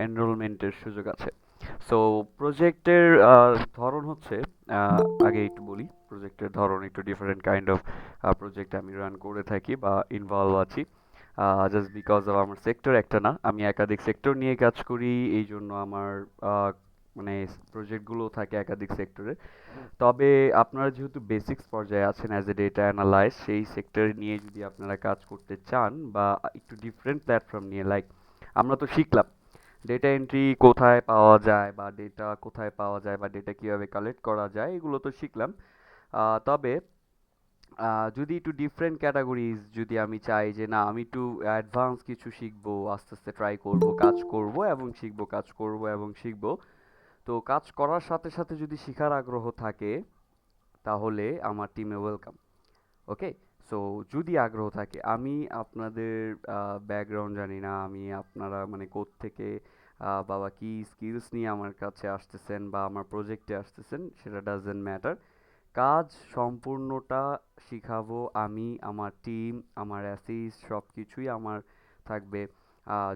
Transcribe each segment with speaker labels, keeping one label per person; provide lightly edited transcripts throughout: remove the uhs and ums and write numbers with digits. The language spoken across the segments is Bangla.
Speaker 1: এনরোলমেন্টের সুযোগ আছে। সো প্রজেক্টের ধরন হচ্ছে, আহ, আগে একটু বলি প্রজেক্টের ধরন একটু ডিফারেন্ট কাইন্ড অফ প্রজেক্ট আমি রান করে থাকি বা ইনভলভ আছি। জাস্ট বিকজ অফ আমার সেক্টর একটা না, আমি একাধিক সেক্টর নিয়ে কাজ করি, এই জন্য আমার আহ, মানে প্রজেক্টগুলো থাকে একাধিক সেক্টরে। তবে আপনারা যেহেতু বেসিক্স পর্যায়ে আছেন অ্যাজ এ ডেটা অ্যানালাইস্ট, সেই সেক্টর নিয়ে যদি আপনারা কাজ করতে চান বা একটু ডিফারেন্ট প্ল্যাটফর্ম নিয়ে, লাইক আমরা তো শিখলাম ডেটা এন্ট্রি কোথায় পাওয়া যায় বা ডেটা কোথায় পাওয়া যায় বা ডেটা কীভাবে কালেক্ট করা যায়, এগুলো তো শিখলাম। তবে যদি একটু ডিফারেন্ট ক্যাটাগরিজ, যদি আমি চাই যে না আমি একটু অ্যাডভান্স কিছু শিখবো, আস্তে আস্তে ট্রাই করব, কাজ করব এবং শিখবো, কাজ করব এবং শিখবো, তো কাজ করার সাথে সাথে যদি শিখার আগ্রহ থাকে তাহলে আমার টিমে ওয়েলকাম। ওকে, সো যদি আগ্রহ থাকে, আমি আপনাদের ব্যাকগ্রাউন্ড জানি না, আমি আপনারা মানে কোত্থেকে বাবা কি স্কিলস নিয়ে আমার কাছে আসতেছেন বা আমার প্রজেক্টে আসতেছেন, সেটা ডাজেন্ট ম্যাটার। কাজ সম্পূর্ণটা শিখাবো আমি, আমার টিম, আমার অ্যাসিস্ট সব কিছুই আমার থাকবে।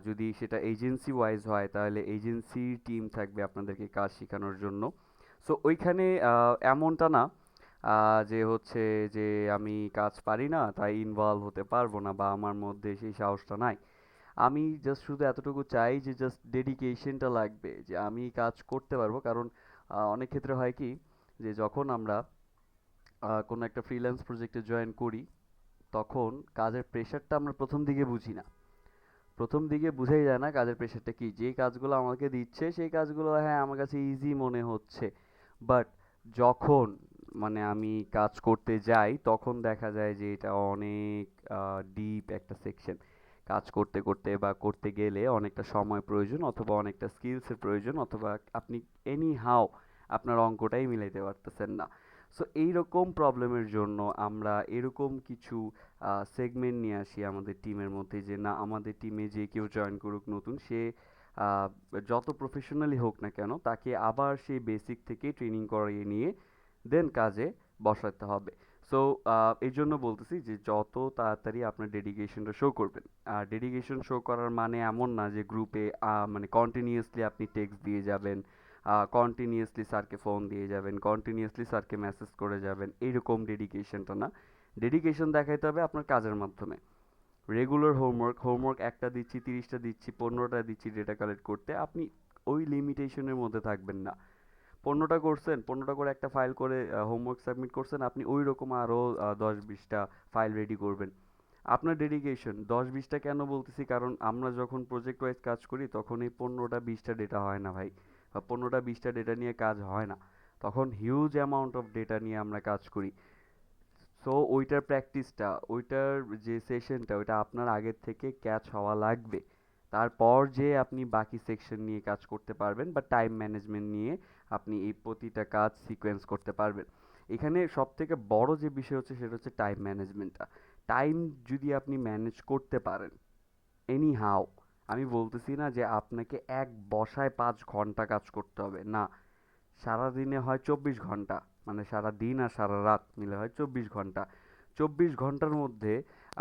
Speaker 1: যদি সেটা এজেন্সি ওয়াইজ হয় তাহলে এজেন্সির টিম থাকবে আপনাদেরকে কাজ শেখানোর জন্য। সো ওইখানে এমনটা না যে হচ্ছে যে আমি কাজ পারি না তাই ইনভলভ হতে পারবো না বা আমার মধ্যে সেই সাহসটা নাই। আমি জাস্ট শুধু এতটুকু চাই যে জাস্ট ডেডিকেশনটা লাগবে, যে আমি কাজ করতে পারবো। কারণ অনেক ক্ষেত্রে হয় কি, যে যখন আমরা কোনো একটা ফ্রিল্যান্স প্রজেক্টে জয়েন করি, তখন কাজের প্রেশারটা আমরা প্রথম দিকে বুঝি না। প্রথম দিকে বুঝাই যায় না কাজের প্রেশারটা কি। যে কাজগুলো আমাকে দিচ্ছে সেই কাজগুলো হ্যাঁ আমার কাছে ইজি মনে হচ্ছে, বাট যখন মানে আমি কাজ করতে যাই তখন দেখা যায় যে এটা অনেক ডিপ একটা সেকশন। কাজ করতে করতে বা করতে গেলে অনেকটা সময় প্রয়োজন, অথবা অনেকটা স্কিলসের প্রয়োজন, অথবা আপনি এনি হাও আপনার অঙ্কটাই মিলাইতে পারতেছেন না। সো এইরকম প্রবলেমের জন্য আমরা এরকম কিছু সেগমেন্ট নিয়ে আসি আমাদের টিমের মধ্যে, যে না আমাদের টিমে যে কেউ জয়েন করুক নতুন, সে আহ, যত প্রফেশনালি হোক না কেন তাকে আবার সেই বেসিক থেকে ট্রেনিং করিয়ে নিয়ে দেন কাজে বসাতে হবে। সো এই জন্য বলতেছি যে যত তাড়াতাড়ি আপনার ডেডিকেশনটা শো করবেন। আর ডেডিকেশন শো করার মানে এমন না যে গ্রুপে মানে কন্টিনিউয়াসলি আপনি টেক্সট দিয়ে যাবেন, কন্টিনিউয়াসলি স্যারকে ফোন দিয়ে যাবেন, কন্টিনিউয়াসলি স্যারকে মেসেজ করে যাবেন, এইরকম ডেডিকেশনটা না। ডেডিকেশন দেখাইতে হবে আপনার কাজের মাধ্যমে। রেগুলার হোমওয়ার্ক একটা দিচ্ছি, 30টা দিচ্ছি, 15টা দিচ্ছি ডেটা কালেক্ট করতে, আপনি ওই লিমিটেশনের মধ্যে থাকবেন না। 15টা করছেন, 15টা করে একটা ফাইল করে হোমওয়ার্ক সাবমিট করছেন, আপনি ওই রকম আরও 10-20টা ফাইল রেডি করবেন। আপনার ডেডিকেশন 10-20টা কেন বলতেছি, কারণ আমরা যখন প্রজেক্ট ওয়াইজ কাজ করি তখন এই 15টা 20টা ডেটা হয় না ভাই, বা 15টা 20টা ডেটা নিয়ে কাজ হয় না। তখন হিউজ অ্যামাউন্ট অফ ডেটা নিয়ে আমরা কাজ করি। সো ওইটার প্র্যাকটিসটা, ওইটার যে সেশনটা, ওইটা আপনার আগের থেকে ক্যাচ হওয়া লাগবে। তারপর যে আপনি বাকি সেকশন নিয়ে কাজ করতে পারবেন বা টাইম ম্যানেজমেন্ট নিয়ে আপনি এই প্রতিটা কাজ সিকোয়েন্স করতে পারবেন। এখানে সব থেকে বড় যে বিষয় হচ্ছে সেটা হচ্ছে টাইম ম্যানেজমেন্টটা। টাইম যদি আপনি ম্যানেজ করতে পারেন এনি হাউ, আমি বলতেছি না যে আপনাকে এক বসায় 5 ঘন্টা কাজ করতে হবে, না। সারাদিনে হয় 24 ঘন্টা, মানে সারা দিন আর সারা রাত মিলে হয় 24 ঘন্টা। 24 ঘন্টার মধ্যে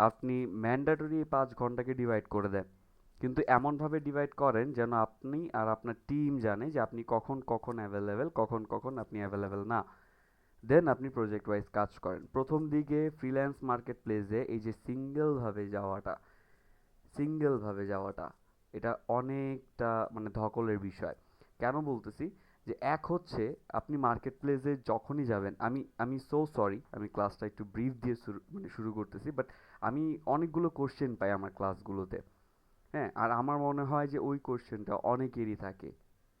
Speaker 1: আপনি ম্যান্ডেটরি 5 ঘন্টাকে ডিভাইড করে দেন, কিন্তু এমনভাবে ডিভাইড করেন যেন আপনি আর আপনার টিম জানে যে আপনি কখন কখন অ্যাভেলেবেল, কখন কখন আপনি অ্যাভেলেবেল না। দেন আপনি প্রজেক্ট ওয়াইজ কাজ করেন। প্রথম দিকে ফ্রিল্যান্স মার্কেট প্লেসে এই যে সিঙ্গেলভাবে যাওয়াটা এটা অনেকটা মানে ধকলের বিষয়। কেন বলতেছি, যে এক হচ্ছে আপনি মার্কেট প্লেসে যখনই যাবেন, আমি সো সরি আমি ক্লাসটা একটু ব্রিফ দিয়ে শুরু করতেছি, বাট আমি অনেকগুলো কোশ্চেন পাই আমার ক্লাসগুলোতে। হ্যাঁ, আর আমার মনে হয় যে ওই কোশ্চেনটা অনেকেরই থাকে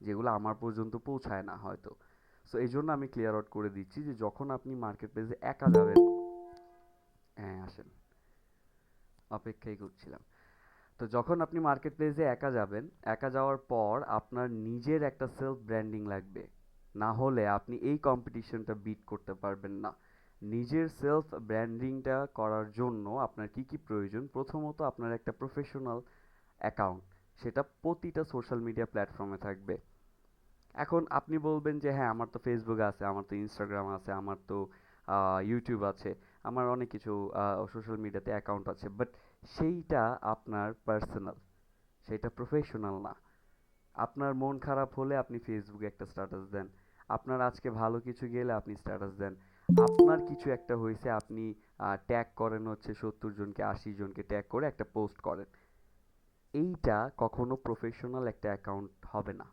Speaker 1: যেগুলো আমার পর্যন্ত পৌঁছায় না হয়তো। সো এই জন্য আমি ক্লিয়ার আউট করে দিচ্ছি যে যখন আপনি মার্কেট প্লেসে একা যাবেন, হ্যাঁ আসেন, অপেক্ষাই করছিলাম। তো যখন আপনি মার্কেট প্লেসে একা যাবেন, একা যাওয়ার পর আপনার নিজের একটা সেলফ ব্র্যান্ডিং লাগবে, না হলে আপনি এই কম্পিটিশনটা বিট করতে পারবেন না। নিজের সেলফ ব্র্যান্ডিংটা করার জন্য আপনার কি কি প্রয়োজন, প্রথমত আপনার একটা প্রফেশনাল অ্যাকাউন্ট, সেটা প্রতিটা সোশ্যাল মিডিয়া প্ল্যাটফর্মে থাকবে। এখন আপনি বলবেন যে হ্যাঁ আমার তো ফেসবুক আছে, আমার তো ইনস্টাগ্রাম আছে, আমার তো ইউটিউব আছে, আমার অনেক কিছু সোশ্যাল মিডিয়াতে অ্যাকাউন্ট আছে, বাট সেইটা আপনার পার্সোনাল, সেটা প্রফেশনাল না। আপনার মন খারাপ হলে আপনি ফেসবুকে একটা স্ট্যাটাস দেন। আপনার আজকে ভালো কিছু গেলে আপনি স্ট্যাটাস দেন। আপনার কিছু একটা হয়েছে আপনি ট্যাগ করেন হচ্ছে 70 জনকে 80 জনকে ট্যাগ করে একটা পোস্ট করেন। এইটা কখনো প্রফেশনাল একটা অ্যাকাউন্ট হবে না।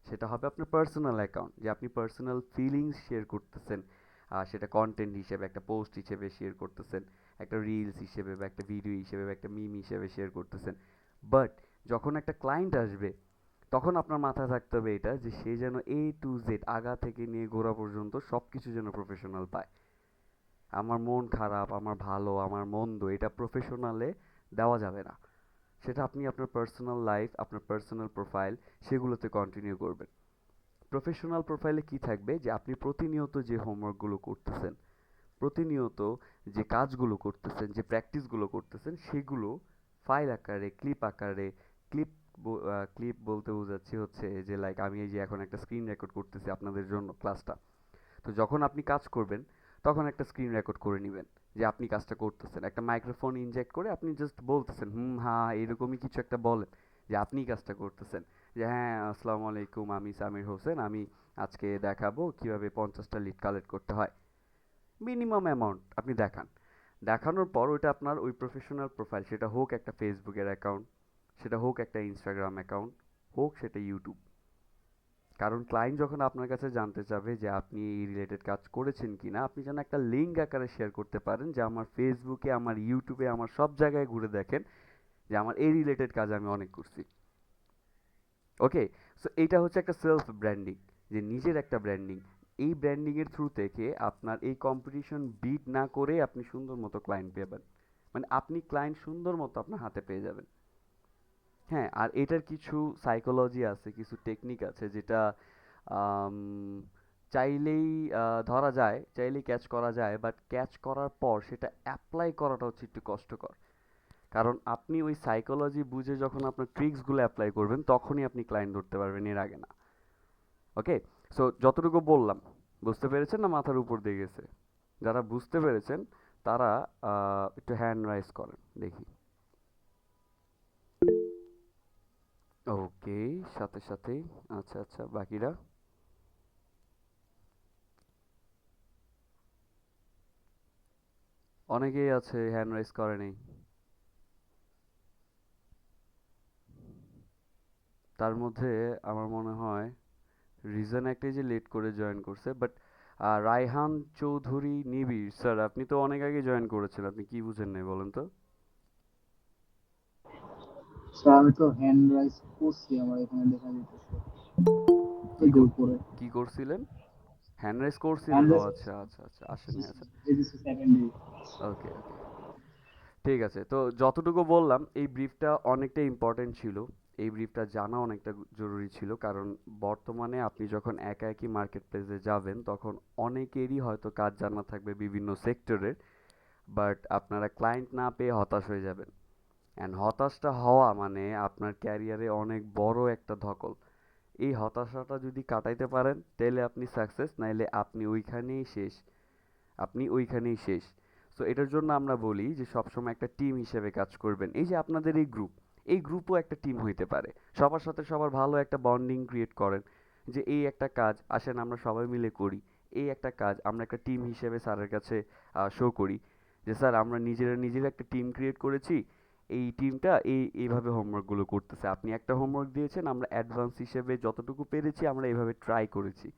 Speaker 1: সেটা হবে আপনার পার্সোনাল অ্যাকাউন্ট, যে আপনি পার্সোনাল ফিলিংস শেয়ার করতেছেন। সেটা কন্টেন্ট হিসেবে একটা পোস্ট হিসেবে শেয়ার করতেছেন, একটা রিলস হিসেবে বা একটা ভিডিও হিসেবে বা একটা মিম হিসেবে শেয়ার করতেছেন। বাট যখন একটা ক্লায়েন্ট আসবে তখন আপনার মাথায় থাকতে হবে এটা, যে সে যেন A to Z আগা থেকে নিয়ে গোড়া পর্যন্ত সব কিছু যেন প্রফেশনাল পায়। আমার মন খারাপ, আমার ভালো, আমার মন্দ, এটা প্রফেশনালে দেওয়া যাবে না। সেটা আপনি আপনার পার্সোনাল লাইফ, আপনার পার্সোনাল প্রোফাইল, সেগুলোতে কন্টিনিউ করবেন। প্রফেশনাল প্রোফাইলে কি থাকবে, যে আপনি প্রতিনিয়ত যে হোমওয়ার্কগুলো করতেছেন, প্রতিনিয়ত যে কাজগুলো করতেছেন, যে প্র্যাকটিসগুলো করতেছেন, সেগুলো ফাইল আকারে, ক্লিপ আকারে, ক্লিপ ক্লিপ বলতে বোঝাচ্ছি হচ্ছে যে লাইক আমি এই যে এখন একটা স্ক্রিন রেকর্ড করতেছি আপনাদের জন্য ক্লাসটা। তো যখন আপনি কাজ করবেন তখন একটা স্ক্রিন রেকর্ড করে নেবেন যে আপনি কাজটা করতেছেন। একটা মাইক্রোফোন ইনজেক্ট করে আপনি জাস্ট বলতেছেন হুম হ্যাঁ এরকমই কিছু একটা বলেন, যে আপনি কাজটা করতেছেন। যে হ্যাঁ আসসালামু আলাইকুম, আমি সামির হোসেন, আমি আজকে দেখাবো কিভাবে 50টা লিড কালেক্ট করতে হয়। মিনিমাম অ্যামাউন্ট আপনি দেখান। দেখানোর পর ওইটা আপনার ওই প্রফেশনাল প্রোফাইল, সেটা হোক একটা ফেসবুকের অ্যাকাউন্ট, সেটা হোক একটা ইনস্টাগ্রাম অ্যাকাউন্ট, হোক সেটা ইউটিউব। কারণ ক্লায়েন্ট যখন আপনার কাছে জানতে চাবে যে আপনি এই রিলেটেড কাজ করেছেন কিনা, আপনি যেন একটা লিঙ্ক আকারে শেয়ার করতে পারেন যে আমার ফেসবুকে, আমার ইউটিউবে, আমার সব জায়গায় ঘুরে দেখেন যে আমার এই রিলেটেড কাজ আমি অনেক করছি। ওকে, সো এইটা হচ্ছে একটা সেলফ ব্র্যান্ডিং, যে নিজের একটা ব্র্যান্ডিং। এই ব্র্যান্ডিং এর থ্রু থেকে আপনার এই কম্পিটিশন বিট না করে আপনি সুন্দর মতো ক্লায়েন্ট পেবেন। মানে আপনি ক্লায়েন্ট সুন্দর মতো আপনার হাতে পেয়ে যাবেন। হ্যাঁ, আর এটার কিছু সাইকোলজি আছে, কিছু টেকনিক আছে যেটা আম, চাইলেই ধরা যায়, চাইলেই ক্যাচ করা যায়, বাট ক্যাচ করার পর সেটা অ্যাপ্লাই করাটা হচ্ছে একটু কষ্টকর। কারণ আপনি ওই সাইকোলজি বুঝে যখন আপনার ট্রিক্সগুলো অ্যাপ্লাই করবেন তখনই আপনি ক্লায়েন্ট ধরতে পারবেন, এর আগে না। ওকে, সো যতটুকু বললাম বুঝতে পেরেছেন না মাথার উপর দিয়ে গেছে? যারা বুঝতে পেরেছেন তারা একটু হ্যান্ড রাইজ করেন দেখি। ওকে, সাথে সাথেই। আচ্ছা আচ্ছা, বাকিরা? অনেকেই আছে হ্যান্ড রাইজ করেনি। তার মধ্যে আমার মনে হয় রিজন একটাই যে লেট করে জয়েন করছে, বাট রায়হান চৌধুরী নিবিড় স্যার, আপনি তো অনেক আগে জয়েন করেছেন, আপনি কি বুঝেন নাই বলেন তো?
Speaker 2: স্যার আমি তো হ্যান্ড রাইজ করছি, আমার এখানে দেখা যেতেছে
Speaker 1: কি
Speaker 2: এই যে উপরে
Speaker 1: কি করছিলেন? হ্যান্ড রাইজ করছিলেন?
Speaker 2: হ্যান্ড
Speaker 1: ও
Speaker 2: রাইজ
Speaker 1: আচ্ছা আচ্ছা আচ্ছা, আসেন আচ্ছা।
Speaker 2: এই যে সেকেন্ড ডে।
Speaker 1: ওকে ওকে, ঠিক আছে। তো যতটুকু বললাম এই ব্রিফটা অনেকটা ইম্পর্টেন্ট ছিল। এই ব্রিফটা জানা অনেকটা জরুরি ছিল, কারণ বর্তমানে আপনি যখন একা একই মার্কেট প্লেসে যাবেন তখন অনেকেরই হয়তো কাজ জানা থাকবে বিভিন্ন সেক্টরের, বাট আপনারা ক্লায়েন্ট না পেয়ে হতাশ হয়ে যাবেন। অ্যান্ড হতাশটা হওয়া মানে আপনার ক্যারিয়ারে অনেক বড় একটা ধকল। এই হতাশাটা যদি কাটাইতে পারেন তাহলে আপনি সাকসেস, নাইলে আপনি ওইখানেই শেষ। আপনি ওইখানেই শেষ। সো এটার জন্য আমরা বলি যে সবসময় একটা টিম হিসেবে কাজ করবেন। এই যে আপনাদের এই গ্রুপ, এই গ্রুপও একটা টিম হইতে পারে। সবার সাথে সবার ভালো একটা বন্ডিং ক্রিয়েট করেন, যে এই একটা কাজ আসেন আমরা সবাই মিলে করি। এই একটা কাজ আমরা একটা টিম হিসেবে স্যারের কাছে শো করি, যে স্যার আমরা নিজেরা নিজেরা একটা টিম ক্রিয়েট করেছি। এই টিমটা এইভাবে হোমওয়ার্কগুলো করতেছে, আপনি একটা হোমওয়ার্ক দিয়েছেন, আমরা অ্যাডভান্স হিসেবে যতটুকু পেরেছি আমরা এইভাবে ট্রাই করেছি।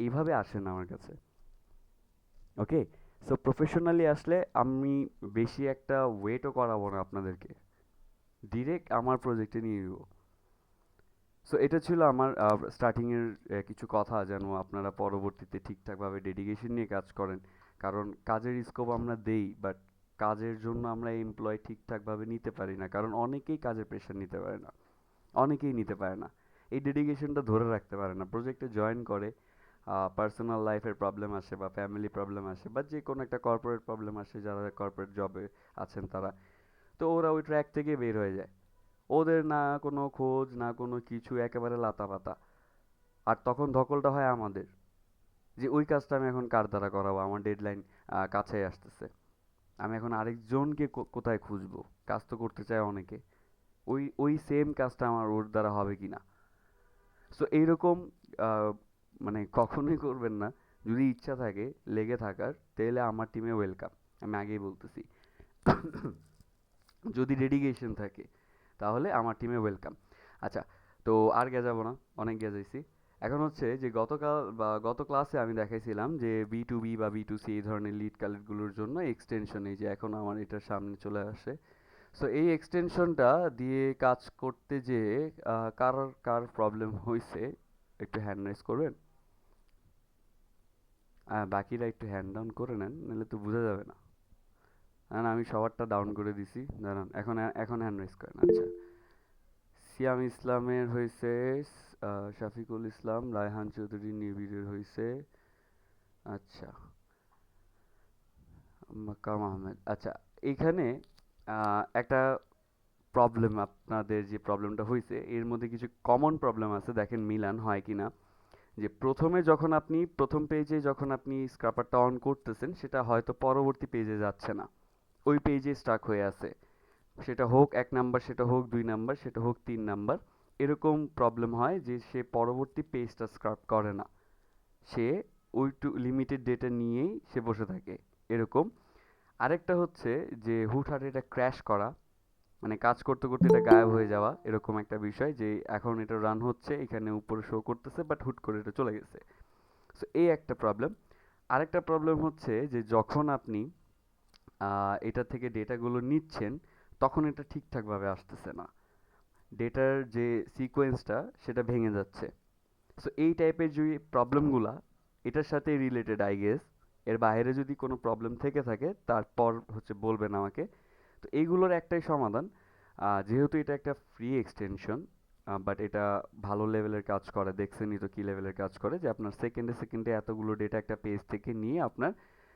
Speaker 1: এইভাবে আসেন আমার কাছে। ওকে, সো প্রফেশনালি আসলে আমি বেশি একটা ওয়েটও করাবো না আপনাদেরকে, ডিরেক্ট আমার প্রজেক্টে নিয়ে নিব। সো এটা ছিল আমার স্টার্টিংয়ের কিছু কথা, যেন আপনারা পরবর্তীতে ঠিকঠাকভাবে ডেডিকেশন নিয়ে কাজ করেন। কারণ কাজের স্কোপ আমরা দেই, বাট কাজের জন্য আমরা এমপ্লয় ঠিকঠাকভাবে নিতে পারি না, কারণ অনেকেই কাজের প্রেশার নিতে পারে না। অনেকেই নিতে পারে না, এই ডেডিকেশনটা ধরে রাখতে পারে না, প্রজেক্টে জয়েন করে পার্সোনাল লাইফের প্রবলেম আসে বা ফ্যামিলি প্রবলেম আসে বা যে কোনো একটা কর্পোরেট প্রবলেম আসে, যারা কর্পোরেট জবে আছেন তারা, তো ওরা ওই ট্র্যাক থেকে বের হয়ে যায়। ওদের না কোনো খোঁজ না কোনো কিছু, একেবারে লাতাপাতা। আর তখন ধকলটা হয় আমাদের, যে ওই কাজটা আমি এখন কার দ্বারা করাবো, আমার ডেডলাইন কাছে আসতেছে, আমি এখন আরেকজনকে কোথায় খুঁজবো? কাজ তো করতে চায় অনেকে, ওই ওই সেম কাজটা আমার ওর দ্বারা হবে কিনা। সো এইরকম মানে কখনোই করবেন না। যদি ইচ্ছা থাকে লেগে থাকার, তাহলে আমার টিমে ওয়েলকাম, আমি আগেই বলতেছি। যদি ডেডিকেশন থাকে তাহলে আমার টিমে ওয়েলকাম। আচ্ছা, তো আর গেজাবো না, অনেক গেজাইছি। এখন হচ্ছে যে গতকাল বা গত ক্লাসে আমি দেখাইছিলাম যে B2B বা B2C এই ধরনের লিড কালেক্টগুলোর জন্য এক্সটেনশন, এই যে এখন আমার এটার সামনে চলে আসে। সো এই এক্সটেনশনটা দিয়ে কাজ করতে যেয়ে কার কার প্রবলেম হয়েছে একটু হ্যান্ড রাইজ করবেন। বাকিরা একটু হ্যান্ড ডাউন করে নেন, নাহলে তো বোঝা যাবে না। আমি সবারটা ডাউন করে দিছি, দাঁড়ান, এখন এখন হ্যান্ড রাইজ করেন। আচ্ছা, সিয়াম ইসলামের হয়েছে, শাফিকুল ইসলাম, রায়হান চৌধুরী নিবিড়ের হয়েছে। আচ্ছা, মাকাম আহমেদ। আচ্ছা, এইখানে একটা প্রবলেম, আপনাদের যে প্রবলেমটা হয়েছে এর মধ্যে কিছু কমন প্রবলেম আছে, দেখেন মিলান হয় কিনা। যে প্রথমে যখন আপনি প্রথম পেজে যখন আপনি স্ক্রাপারটা অন করতেছেন, সেটা হয়তো পরবর্তী পেজে যাচ্ছে না, ওই পেজে স্টাক হয়ে আছে। সেটা হোক 1 নাম্বার, সেটা হোক 2 নাম্বার, সেটা হোক 3 নাম্বার, এরকম প্রবলেম হয় যে সে পরবর্তী পেজটা স্ক্রাপ করে না, সে ওইটু লিমিটেড ডেটা নিয়েই সে বসে থাকে এরকম। আরেকটা হচ্ছে যে হুটহাট এটা ক্র্যাশ করা, মানে কাজ করতে করতে এটা গায়েব হয়ে যাওয়া, এরকম একটা বিষয় যে এখন এটা রান হচ্ছে, এখানে উপরে শো করতেছে, বাট হুট করে এটা চলে গেছে। সো এই একটা প্রবলেম। আরেকটা প্রবলেম হচ্ছে যে যখন আপনি এটা থেকে ডেটাগুলো নিচ্ছেন, তখন এটা ঠিকঠাকভাবে আসতেছে না, ডেটার যে সিকোয়েন্সটা সেটা ভেঙে যাচ্ছে। সো এই টাইপের যে প্রবলেমগুলা এটার সাথে রিলেটেড আই গেস। এর বাইরে যদি কোনো প্রবলেম থেকে থাকে তারপর হচ্ছে বলবেন আমাকে। তো এইগুলোর একটাই সমাধান, যেহেতু এটা একটা ফ্রি এক্সটেনশন, বাট এটা ভালো লেভেলের কাজ করে, দেখছেনই তো কী লেভেলের কাজ করে, যে আপনার সেকেন্ডে সেকেন্ডে এতগুলো ডেটা একটা পেজ থেকে নিয়ে আপনার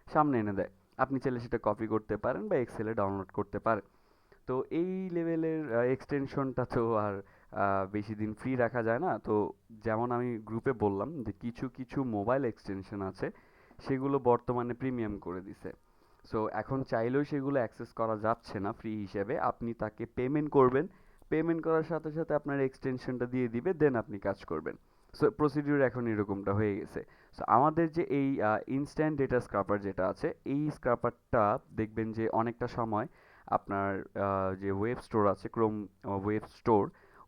Speaker 1: সামনে এনে দেয়। আপনি চাইলে সেটা কপি করতে পারেন বা এক্সেলে ডাউনলোড করতে পারেন। তো এই লেভেলের এক্সটেনশনটা তো আর বেশি দিন ফ্রি রাখা যায় না। তো যেমন আমি গ্রুপে বললাম যে কিছু কিছু মোবাইল এক্সটেনশন আছে, সেগুলো বর্তমানে প্রিমিয়াম করে দিছে। সো এখন চাইলেও সেগুলো অ্যাক্সেস করা যাচ্ছে না ফ্রি হিসেবে, আপনি তাকে পেমেন্ট করবেন, পেমেন্ট করার সাথে সাথে আপনার এক্সটেনশনটা দিয়ে দিবে, দেন আপনি কাজ করবেন। সো প্রসিডিউর এখন এরকমটা হয়ে গেছে। সো আমাদের যে এই ইনস্ট্যান্ট ডেটা স্ক্রাপার যেটা আছে, এই স্ক্রাপারটা দেখবেন যে অনেকটা সময় আপনার যে ওয়েব স্টোর আছে, ক্রোম ওয়েব স্টোর,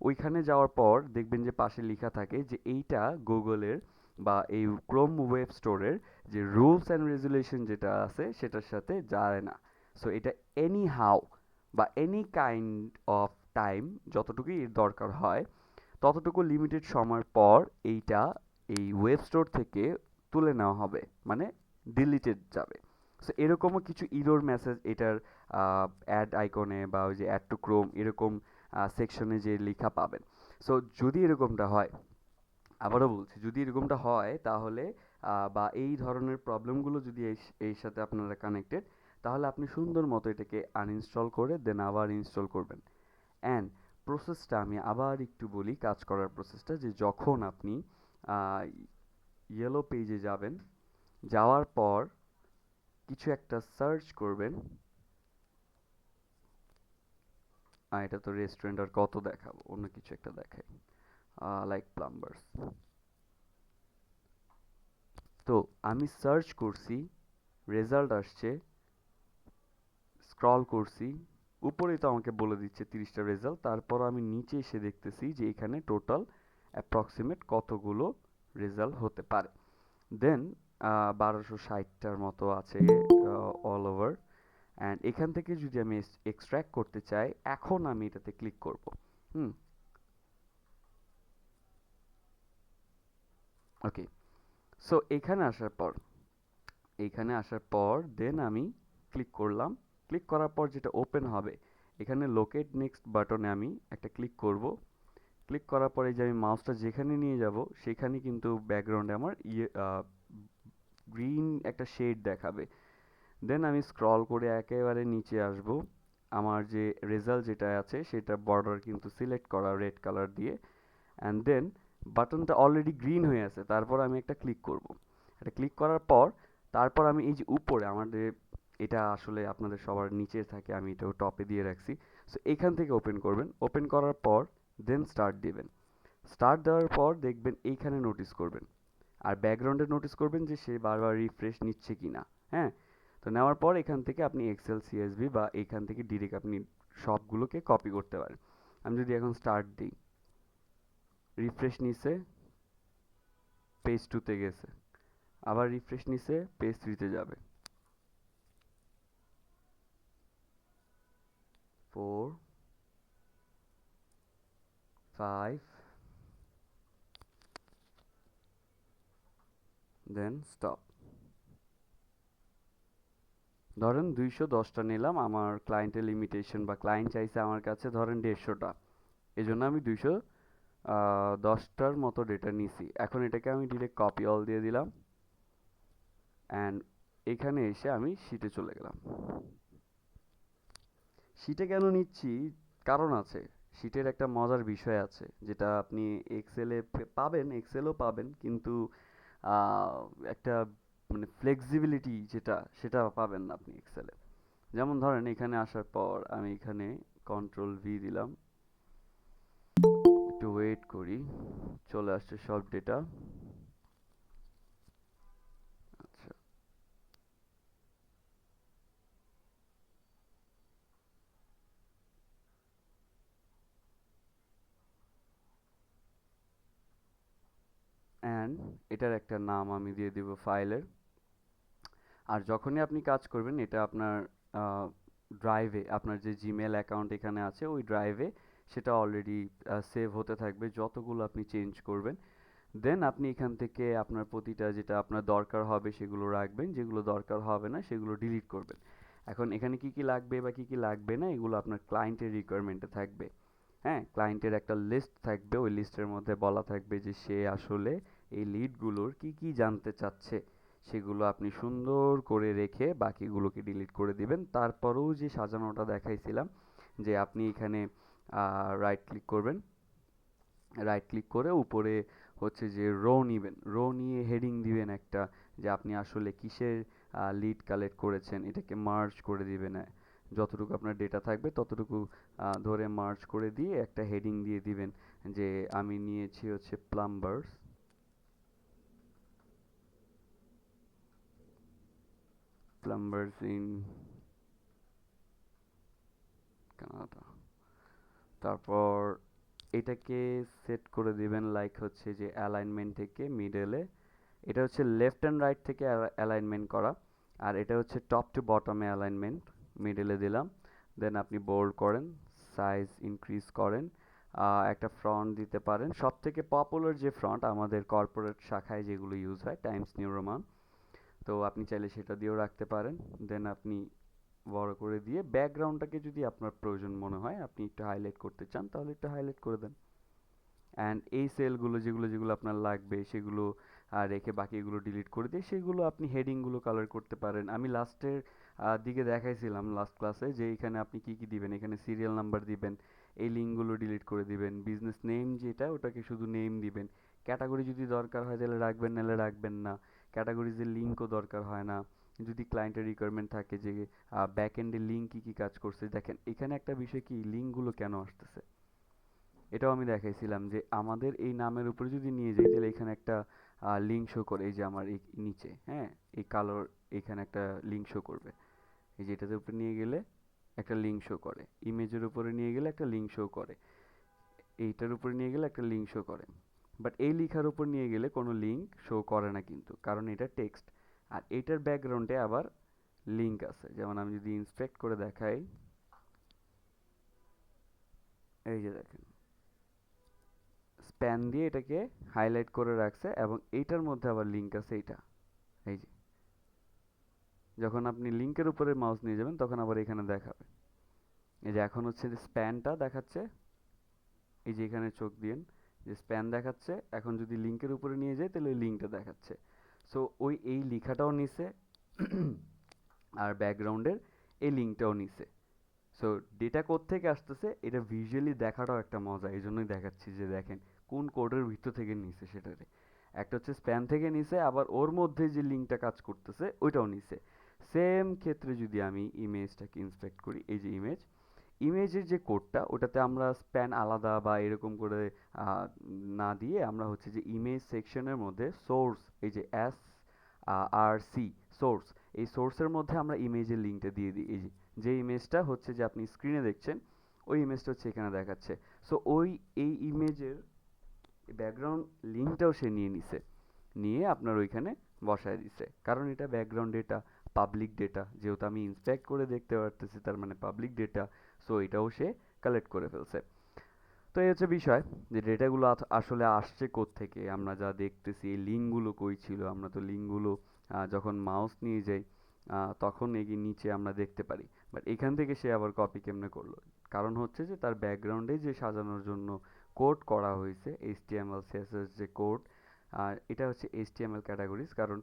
Speaker 1: ওইখানে যাওয়ার পর দেখবেন যে পাশে লেখা থাকে যে এইটা গুগলের বা এই ক্রোম ওয়েব স্টোরের যে রুলস অ্যান্ড রেগুলেশন যেটা আছে সেটার সাথে যায় না। সো এটা এনি হাউ বা এনি কাইন্ড অফ টাইম, যতটুকুই এর দরকার হয় ততটুকু লিমিটেড সময়ের পর এইটা এই ওয়েব স্টোর থেকে তুলে নেওয়া হবে, মানে ডিলিটেড যাবে। সো এরকমও কিছু ইরোর মেসেজ এটার অ্যাড আইকনে বা ওই যে অ্যাড টু ক্রোম এরকম সেকশনে যে লেখা পাবেন। সো যদি এরকমটা হয়, আবারও বলছি, যদি এরকমটা হয় তাহলে বা এই ধরনের প্রবলেমগুলো যদি এর সাথে আপনারা কানেক্টেড, তাহলে আপনি সুন্দর মতো এটাকে আনইনস্টল করে দেন আবার ইনস্টল করবেন। অ্যান্ড প্রসেসটা আমি আবার একটু বলি, কাজ করার প্রসেসটা, যে যখন আপনি ইয়েলো পেজে যাবেন, যাওয়ার পর কিছু একটা সার্চ করবেন। এটা তো রেস্টুরেন্ট, আর কত দেখাবো, অন্য কিছু একটা দেখাই, লাইক প্লাম্বার্স। তো আমি সার্চ করছি, রেজাল্ট আসছে, স্ক্রল করছি, উপরেই তো আমাকে বলে দিচ্ছে 30টা রেজাল্ট, তারপর আমি নিচে এসে দেখতেছি যে এখানে টোটাল অ্যাপ্রক্সিমেট কতগুলো রেজাল্ট হতে পারে। দেন 1260টার মতো আছে অল ওভার। অ্যান্ড এখান থেকে যদি আমি এক্সট্র্যাক্ট করতে চাই, এখন আমি এটাতে ক্লিক করব। হুম, ওকে। সো এখানে আসার পর দেন আমি ক্লিক করলাম। ক্লিক করার পর যেটা ওপেন হবে, এখানে লোকেট নেক্সট বাটনে আমি একটা ক্লিক করব। ক্লিক করার পরে যে আমি মাউসটা যেখানে নিয়ে যাব সেখানে কিন্তু ব্যাকগ্রাউন্ডে আমার গ্রিন একটা শেড দেখাবে। দেন আমি স্ক্রল করে একেবারে নিচে আসব। আমার যে রেজাল্ট যেটা আছে সেটা বর্ডার কিন্তু সিলেক্ট করা রেড কালার দিয়ে। অ্যান্ড দেন বাটনটা অলরেডি গ্রিন হয়ে আছে, তারপর আমি একটা ক্লিক করব। এটা ক্লিক করার পর তারপর আমি এই যে উপরে আমাদের, এটা আসলে আপনাদের সবার নিচে থাকে, আমি এটাও টপে দিয়ে রাখছি। সো এখান থেকে ওপেন করবেন, ওপেন করার পর দেন স্টার্ট দিবেন। স্টার্ট দেওয়ার পর দেখবেন এইখানে নোটিস করবেন, আর ব্যাকগ্রাউন্ডে নোটিস করবেন যে সে বারবার রিফ্রেশ নিচ্ছে কিনা। হ্যাঁ, তো নেওয়ার পর এখান থেকে আপনি এক্সেল সিএসভি বা এখান থেকে ডিরেক্ট আপনি সবগুলোকে কপি করতে পারেন। আমি যদি এখন স্টার্ট দিই, রিফ্রেশ নিছে, পেজ টুতে গেছে, আবার রিফ্রেশ নিছে, পেজ থ্রিতে যাবে, 4, 5, দেন স্টপ। ধরেন 210টা নিলাম, আমার ক্লায়েন্টের লিমিটেশন বা ক্লায়েন্ট চাইছে আমার কাছে ধরেন 150টা, এই জন্য আমি 210টার মতো ডেটা নিছি। এখন এটাকে আমি ডিরেক্ট কপি অল দিয়ে দিলাম, অ্যান্ড এখানে এসে আমি শিটে চলে গেলাম। শিটে কেন নিচ্ছি, কারণ আছে। শিটের একটা মজার বিষয় আছে যেটা আপনি এক্সেলে পাবেন, এক্সেলও পাবেন, কিন্তু আহ, একটা মানে ফ্লেক্সিবিলিটি যেটা সেটা পাবেন না আপনি এক্সেলে। যেমন ধরেন এখানে আসার পর আমি এখানে কন্ট্রোল ভি দিলাম, একটু ওয়েট করি, চলে আসছে সব ডেটা। আচ্ছা, অ্যান্ড এটার একটা নাম আমি দিয়ে দিব ফাইলের। আর যখনই আপনি কাজ করবেন এটা আপনার ড্রাইভে, আপনার যে জিমেল অ্যাকাউন্ট এখানে আছে ওই ড্রাইভে সেটা অলরেডি সেভ হতে থাকবে যতগুলো আপনি চেঞ্জ করবেন। দেন আপনি এখান থেকে আপনার প্রতিটা যেটা আপনার দরকার হবে সেগুলো রাখবেন, যেগুলো দরকার হবে না সেগুলো ডিলিট করবেন। এখন এখানে কি কি লাগবে বা কি কি লাগবে না এগুলো আপনার ক্লায়েন্টের রিকোয়ারমেন্টে থাকবে। হ্যাঁ, ক্লায়েন্টের একটা লিস্ট থাকবে, ওই লিস্টের মধ্যে বলা থাকবে যে সে আসলে এই লিডগুলোর কি কি জানতে চাচ্ছে, সেগুলো আপনি সুন্দর করে রেখে বাকিগুলোকে ডিলিট করে দিবেন। তারপরেও যে সাজানোটা দেখাইছিলাম, যে আপনি এখানে রাইট ক্লিক করবেন, রাইট ক্লিক করে উপরে হচ্ছে যে রো নিবেন, রো নিয়ে হেডিং দিবেন একটা, যে আপনি আসলে কিসের লিড কালেক্ট করেছেন, এটাকে মার্জ করে দিবেন। যতটুকু আপনার ডেটা থাকবে ততটুকু ধরে মার্জ করে দিয়ে একটা হেডিং দিয়ে দিবেন যে আমি নিয়েছি হচ্ছে প্লাম্বার্স, প্লাম্বার্স ইন কানাডা। তারপর এটাকে সেট করে দিবেন লাইক হচ্ছে যে অ্যালাইনমেন্ট থেকে মিডলে, এটা হচ্ছে লেফট অ্যান্ড রাইট থেকে অ্যালাইনমেন্ট করা, আর এটা হচ্ছে টপ টু বটমে অ্যালাইনমেন্ট, মিডলে দিলাম। দেন আপনি বোল্ড করেন, সাইজ ইনক্রিজ করেন, একটা ফ্রন্ট দিতে পারেন। সব থেকে পপুলার যে ফ্রন্ট আমাদের কর্পোরেট শাখায় যেগুলো ইউজ হয়, টাইমস নিউ রোমান, তো আপনি চাইলে সেটা দিয়েও রাখতে পারেন। দেন আপনি বড় করে দিয়ে ব্যাকগ্রাউন্ডটাকে যদি আপনার প্রয়োজন মনে হয়, আপনি একটু হাইলাইট করতে চান তাহলে একটু হাইলাইট করে দেন। অ্যান্ড এই সেলগুলো যেগুলো যেগুলো আপনার লাগবে সেগুলো রেখে বাকিগুলো ডিলিট করে দিয়ে সেগুলো আপনি হেডিংগুলো কালার করতে পারেন। আমি লাস্টের দিকে দেখাইছিলাম লাস্ট ক্লাসে যে এখানে আপনি কি কি দিবেন, এখানে সিরিয়াল নাম্বার দিবেন, এই লিঙ্কগুলো ডিলিট করে দিবেন, বিজনেস নেম যেটা ওটাকে শুধু নেম দিবেন, ক্যাটাগরি যদি দরকার হয় তাহলে রাখবেন, নাহলে রাখবেন না। ক্যাটাগরিজের লিঙ্কও দরকার হয় না। যদি ক্লায়েন্টের রিকোয়ারমেন্ট থাকে যে ব্যাক এন্ডে লিঙ্ক কি কি কাজ করছে, দেখেন এখানে একটা বিষয় কি লিঙ্কগুলো কেন আসতেছে, এটাও আমি দেখাইছিলাম যে আমাদের এই নামের উপরে যদি নিয়ে যাই তাহলে এখানে একটা লিঙ্ক শো করে, এই যে আমার এই নিচে, হ্যাঁ, এই কালোর এখানে একটা লিঙ্ক শো করবে, এই যে এটার উপরে নিয়ে গেলে একটা লিঙ্ক শো করে, ইমেজের উপরে নিয়ে গেলে একটা লিঙ্ক শো করে, এইটার উপরে নিয়ে গেলে একটা লিঙ্ক শো করে। বাট এই লেখার উপর নিয়ে গেলে কোনো লিঙ্ক শো করে না কিন্তু, কারণ এটা টেক্সট। আর এটার ব্যাকগ্রাউন্ডে আবার লিঙ্ক আছে, যেমন আমি যদি ইন্সপেক্ট করে দেখাই, এই যে দেখেন স্প্যান দিয়ে এটাকে হাইলাইট করে রাখছে এবং এইটার মধ্যে আবার লিঙ্ক আছে এইটা, এই যে যখন আপনি লিঙ্কের উপরে মাউস নিয়ে যাবেন তখন আবার এখানে দেখাবে। এই যে এখন হচ্ছে যে স্প্যানটা দেখাচ্ছে, এই যে এখানে চোখ দিয়েন যে স্প্যান দেখাচ্ছে, এখন যদি লিঙ্কের উপরে নিয়ে যায় তাহলে ওই লিঙ্কটা দেখাচ্ছে। সো ওই এই লেখাটাও নিছে আর ব্যাকগ্রাউন্ডের এই লিঙ্কটাও নিছে। সো ডেটা কোত্থেকে আসতেছে এটা ভিজুয়ালি দেখাটাও একটা মজা, এই জন্যই দেখাচ্ছি যে দেখেন কোন কোডের ভিতর থেকে নিছে সেটারে। একটা হচ্ছে স্প্যান থেকে নিছে, আবার ওর মধ্যে যে লিঙ্কটা কাজ করতেছে ওইটাও নিছে। সেম ক্ষেত্রে যদি আমি ইমেজটাকে ইন্সপেক্ট করি, এই যে ইমেজ, ইমেজের যে কোডটা ওটাতে আমরা স্প্যান আলাদা বা এরকম করে না দিয়ে আমরা হচ্ছে যে ইমেজ সেকশনের মধ্যে সোর্স, এই যে SRC সোর্স, এই সোর্সের মধ্যে আমরা ইমেজের লিঙ্কটা দিয়ে দিই। এই যে ইমেজটা হচ্ছে যে আপনি স্ক্রিনে দেখছেন, ওই ইমেজটা হচ্ছে এখানে দেখাচ্ছে। সো এই ইমেজের ব্যাকগ্রাউন্ড লিঙ্কটাও সে নিয়ে নিছে, নিয়ে আপনার ওইখানে বসায় দিছে, কারণ এটা ব্যাকগ্রাউন্ড ডেটা, পাবলিক ডেটা, যেহেতু আমি ইন্সপেক্ট করে দেখতে পারতেছি তার মানে পাবলিক ডেটা। সো এটাও সে কালেক্ট করে ফেলছে। তো এই হচ্ছে বিষয়, যে ডেটাগুলো আসলে আসছে থেকে আমরা যা দেখতেছি, এই লিঙ্কগুলো কই ছিল, আমরা তো লিঙ্কগুলো যখন মাউস নিয়ে যাই তখন এগিয়ে নিচে আমরা দেখতে পারি, বাট এখান থেকে সে আবার কপি কেমনে করলো? কারণ হচ্ছে যে তার ব্যাকগ্রাউন্ডে যে সাজানোর জন্য কোড করা হয়েছে, HTML CSS যে কোড, আর এটা হচ্ছে HTML ক্যাটাগরিজ। কারণ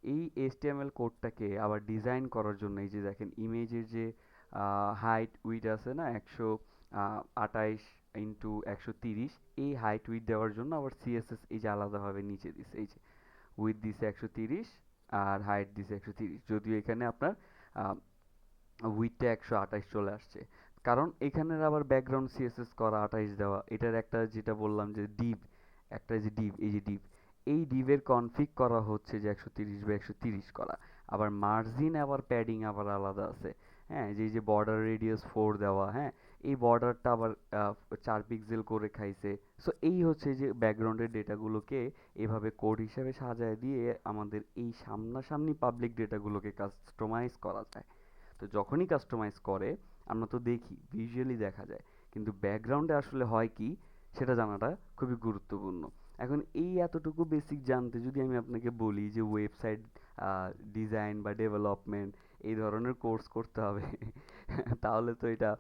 Speaker 1: এই HTML কোডটাকে আবার ডিজাইন করার জন্য, এই যে দেখেন ইমেজের যে হাইট উইড আছে না 128 ইন্টু 130, এই হাইট উইড দেওয়ার জন্য আবার CSS এই যে আলাদাভাবে নিচে দিছে, এই যে উইথ দিছে 130 আর হাইট দিছে 130, যদিও এখানে আপনার উইথটা 128 চলে আসছে। কারণ এখানের আবার ব্যাকগ্রাউন্ড CSS করা 28 দেওয়া, এটার একটা যেটা বললাম যে ডিভ, একটা যে ডিভ, এই যে ডিভ, এই ডিভের কনফিগ করা হচ্ছে যে 130 বা 130 করা। আবার মার্জিন আবার প্যাডিং আবার আলাদা আছে। হ্যাঁ, যে যে বর্ডার রেডিয়াস 4 দেওয়া, হ্যাঁ, এই বর্ডারটা আবার 4 পিক্সেল করে খাইছে। সো এই হচ্ছে যে ব্যাকগ্রাউন্ডের ডেটাগুলোকে এভাবে কোড হিসেবে সাজায় দিয়ে আমাদের এই সামনাসামনি পাবলিক ডেটাগুলোকে কাস্টমাইজ করা যায়। তো যখনই কাস্টমাইজ করে আমরা তো দেখি, ভিজুয়ালি দেখা যায়, কিন্তু ব্যাকগ্রাউন্ডে আসলে হয় কি সেটা জানাটা খুবই গুরুত্বপূর্ণ। এখন এই এতটুকু বেসিক জানতে যদি আমি আপনাকে বলি যে ওয়েবসাইট ডিজাইন বা ডেভেলপমেন্ট এই ধরনের কোর্স করতে হবে তাহলে তো এটা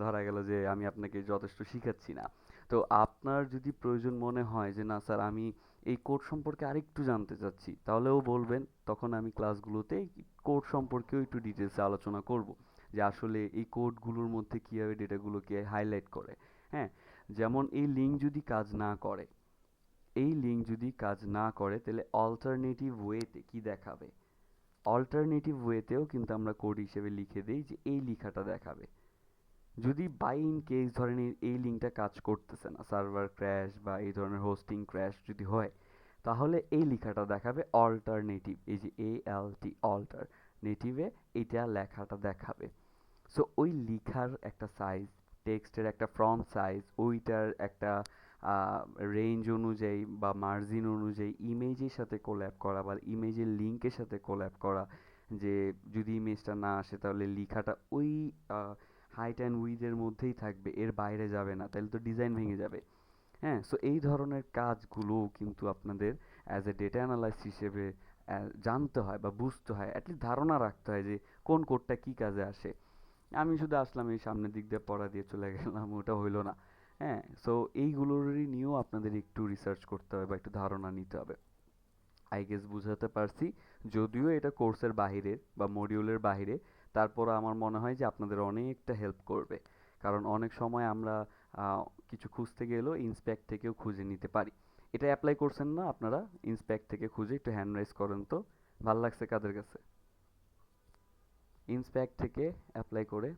Speaker 1: ধরা গেল যে আমি আপনাকে যথেষ্ট শিখাচ্ছি না। তো আপনার যদি প্রয়োজন মনে হয় যে না স্যার আমি এই কোড সম্পর্কে আরেকটু জানতে চাচ্ছি, তাহলেও বলবেন, তখন আমি ক্লাসগুলোতে কোড সম্পর্কেও একটু ডিটেলসে আলোচনা করব, যে আসলে এই কোডগুলোর মধ্যে কীভাবে ডেটাগুলোকে হাইলাইট করে। হ্যাঁ, যেমন এই লিঙ্ক যদি কাজ না করে, এই লিঙ্ক যদি কাজ না করে তাহলে অল্টারনেটিভ ওয়েতে কি দেখাবে, অল্টারনেটিভ ওয়েতেও কিন্তু আমরা কোড হিসেবে লিখে দিই যে এই লেখাটা দেখাবে। যদি বাই ইন কেস ধরেন এই লিঙ্কটা কাজ করতেছে না, সার্ভার ক্র্যাশ বা এই ধরনের হোস্টিং ক্র্যাশ যদি হয়, তাহলে এই লেখাটা দেখাবে অল্টারনেটিভ, এই যে ALT অল্টারনেটিভে এইটা লেখাটা দেখাবে। সো ওই লিখার একটা সাইজ, টেক্সটের একটা ফন্ট সাইজ, ওইটার একটা রেঞ্জ অনুযায়ী বা মার্জিন অনুযায়ী ইমেজের সাথে কোল্যাব করা বা ইমেজের লিঙ্কের সাথে কোল্যাব করা, যে যদি ইমেজটা না আসে তাহলে লেখাটা ওই হাইট অ্যান্ড উইথের মধ্যেই থাকবে, এর বাইরে যাবে না, তাহলে তো ডিজাইন ভেঙে যাবে। হ্যাঁ, সো এই ধরনের কাজগুলোও কিন্তু আপনাদের অ্যাজ এ ডেটা অ্যানালাইস্ট হিসেবে জানতে হয় বা বুঝতে হয়, অ্যাটলিস্ট ধারণা রাখতে হয় যে কোন কোডটা কী কাজে আসে। আমি শুধু আসলাম এই সামনের দিক দিয়ে পড়া দিয়ে চলে গেলাম, ওটা হইলো না। হ্যাঁ, সো এইগুলোরই নিয়েও আপনাদের একটু রিসার্চ করতে হবে বা একটু ধারণা নিতে হবে। আই গেস বুঝাতে পারছি। যদিও এটা কোর্সের বাহিরে বা মডিউলের বাহিরে, তারপরও আমার মনে হয় যে আপনাদের অনেকটা হেল্প করবে। কারণ অনেক সময় আমরা কিছু খুঁজতে গেলেও ইন্সপেক্ট থেকেও খুঁজে নিতে পারি। এটা অ্যাপ্লাই করছেন না আপনারা? ইন্সপেক্ট থেকে খুঁজে একটু হ্যান্ড রাইজ করেন তো, ভাল লাগছে কাদের কাছে? ইন্সপেক্ট থেকে অ্যাপ্লাই করে,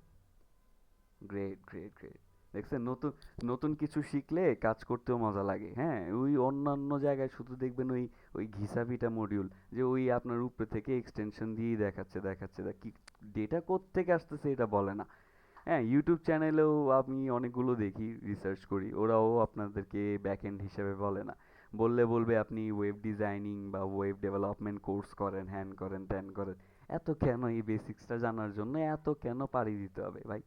Speaker 1: গ্রেট গ্রেট গ্রেট। দেখছেন, নতুন নতুন কিছু শিখলে কাজ করতেও মজা লাগে। হ্যাঁ, ওই অন্যান্য জায়গায় শুধু দেখবেন ওই ওই ঘিসাপিটা মডিউল, যে ওই আপনার উপরে থেকে এক্সটেনশন দিয়েই দেখাচ্ছে দেখাচ্ছে কি ডেটা থেকে আসতেছে এটা বলে না। হ্যাঁ, ইউটিউব চ্যানেলেও আমি অনেকগুলো দেখি, রিসার্চ করি, ওরাও আপনাদেরকে ব্যাক এন্ড হিসেবে বলে না। বললে বলবে আপনি ওয়েব ডিজাইনিং বা ওয়েব ডেভেলপমেন্ট কোর্স করেন, হ্যান করেন ত্যান করেন। এত কেন এই বেসিক্সটা জানার জন্য এত কেন পাড়ি দিতে হবে ভাই?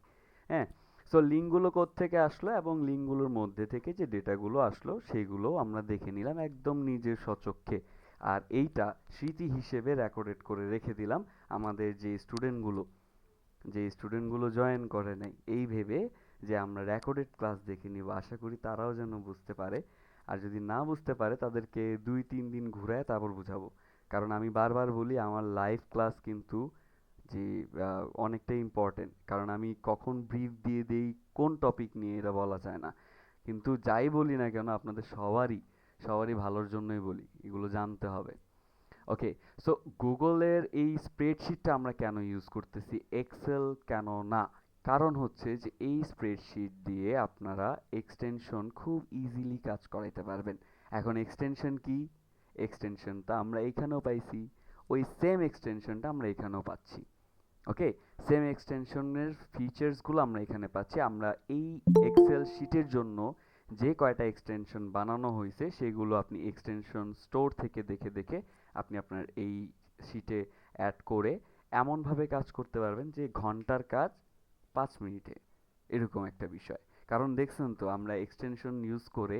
Speaker 1: হ্যাঁ, সো লিঙ্কগুলো থেকে আসলো এবং লিঙ্কগুলোর মধ্যে থেকে যে ডেটাগুলো আসলো সেগুলো আমরা দেখে নিলাম একদম নিজের স্বচক্ষে। আর এইটা স্মৃতি হিসেবে রেকর্ডেড করে রেখে দিলাম আমাদের যে স্টুডেন্টগুলো জয়েন করে নাই, এই ভেবে যে আমরা রেকর্ডেড ক্লাস দেখে নিব, আশা করি তারাও যেন বুঝতে পারে। আর যদি না বুঝতে পারে তাদেরকে 2-3 দিন ঘুরায় তারপর বুঝাবো। কারণ আমি বারবার বলি আমার লাইভ ক্লাস কিন্তু যে অনেকটাই ইম্পর্টেন্ট, কারণ আমি কখন ব্রিফ দিয়ে দেই কোন টপিক নিয়ে এটা বলা যায় না। কিন্তু যাই বলি না কেন আপনাদের সবারই সবারই ভালোর জন্যই বলি, এগুলো জানতে হবে। ওকে, সো গুগলের এই স্প্রেডশিটটা আমরা কেন ইউজ করতেছি, এক্সেল কেন না, কারণ হচ্ছে যে এই স্প্রেডশিট দিয়ে আপনারা এক্সটেনশন খুব ইজিলি কাজ করাইতে পারবেন। এখন এক্সটেনশন কি? এক্সটেনশনটা আমরা এখানেও পাইছি, ওই সেম এক্সটেনশনটা আমরা এখানেও পাচ্ছি। ওকে, সেম এক্সটেনশনের ফিচার্সগুলো আমরা এখানে পাচ্ছি। আমরা এই এক্সেল শিটের জন্য যে কয়টা এক্সটেনশন বানানো হয়েছে সেগুলো আপনি এক্সটেনশন স্টোর থেকে দেখে দেখে আপনি আপনার এই শিটে অ্যাড করে এমনভাবে কাজ করতে পারবেন যে ঘন্টার কাজ 5 মিনিটে, এরকম একটা বিষয়। কারণ দেখছেন তো আমরা এক্সটেনশন ইউজ করে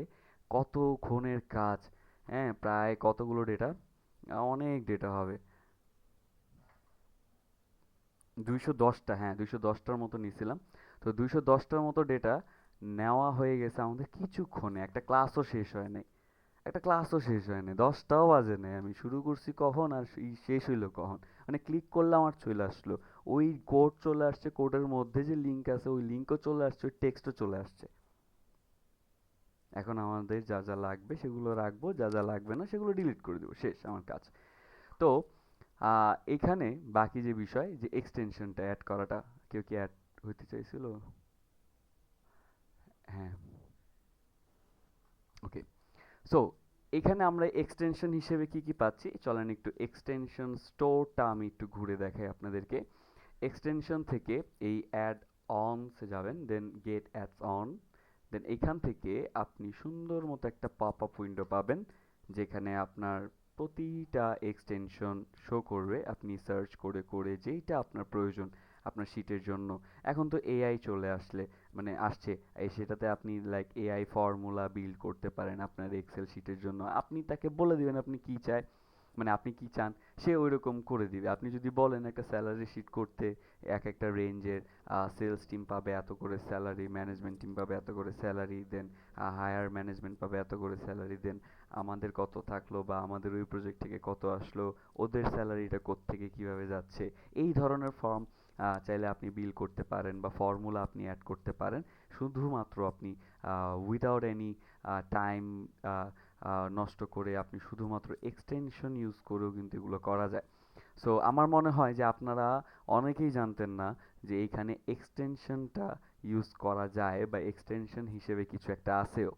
Speaker 1: কতক্ষণের কাজ, হ্যাঁ, প্রায় কতগুলো ডেটা, অনেক ডেটা হবে, 210টা, হ্যাঁ 210টার মতো নিয়েছিলাম। তো 210টার মতো ডেটা নেওয়া হয়ে গেছে আমাদের কিছুক্ষণে, একটা ক্লাসও শেষ হয় নাই, একটা ক্লাসও শেষ হয় নাই, 10টাও বাজে নাই, আমি শুরু করছি কখন আর শেষ হইলো কখন, মানে ক্লিক করলাম আর চলে আসলো, ওই কোড চলে আসছে, কোডের মধ্যে যে লিঙ্ক আছে ওই লিঙ্কও চলে আসছে, ওই টেক্সটও চলে আসছে। এখন আমাদের যা যা লাগবে সেগুলো রাখবো, যা যা লাগবে না সেগুলো ডিলিট করে দেবো, শেষ আমার কাজ। তো এখানে বাকি যে বিষয় যে এক্সটেনশনটা অ্যাড করাটা, কেউ কি অ্যাড হইতে চাইছিল? হ্যাঁ, ওকে। সো এখানে আমরা এক্সটেনশন হিসেবে কি কি পাচ্ছি, চলেন একটু এক্সটেনশন স্টোরটা আমি একটু ঘুরে দেখাই আপনাদেরকে। এক্সটেনশন থেকে এই অ্যাড অনসে যাবেন, দেন গেট অ্যাডস অন, দেন এখান থেকে আপনি সুন্দর মতো একটা পপ আপ উইন্ডো পাবেন যেখানে আপনার প্রতিটা এক্সটেনশন শো করবে, আপনি সার্চ করে করে যেইটা আপনার প্রয়োজন আপনার শীটের জন্য। এখন তো এআই চলে আসলে, মানে আসছে, এই সেটাতে আপনি লাইক এআই ফর্মুলা বিল্ড করতে পারেন আপনার এক্সেল শিটের জন্য। আপনি তাকে বলে দিবেন আপনি কি চায়, মানে আপনি কি চান, সে ওইরকম করে দিবে। আপনি যদি বলেন একটা স্যালারি শিট করতে, এক একটা রেঞ্জের সেলস টিম পাবে এত করে স্যালারি, ম্যানেজমেন্ট টিম পাবে এত করে স্যালারি, দেন হায়ার ম্যানেজমেন্ট পাবে এত করে স্যালারি, দেন আমাদের কত থাকলো বা আমাদের ওই প্রজেক্ট থেকে কত আসলো, ওদের স্যালারিটা কোত্থেকে কিভাবে যাচ্ছে, এই ধরনের ফর্ম চাইলে আপনি বিল করতে পারেন বা ফর্মুলা আপনি অ্যাড করতে পারেন। শুধুমাত্র আপনি উইদাউট এনি টাইম নষ্ট করে আপনি শুধুমাত্র এক্সটেনশন ইউজ করেও কিন্তু এগুলো করা যায়। সো আমার মনে হয় যে আপনারা অনেকেই জানতেন না যে এইখানে এক্সটেনশনটা ইউজ করা যায় বা এক্সটেনশন হিসেবে কিছু একটা আছেও।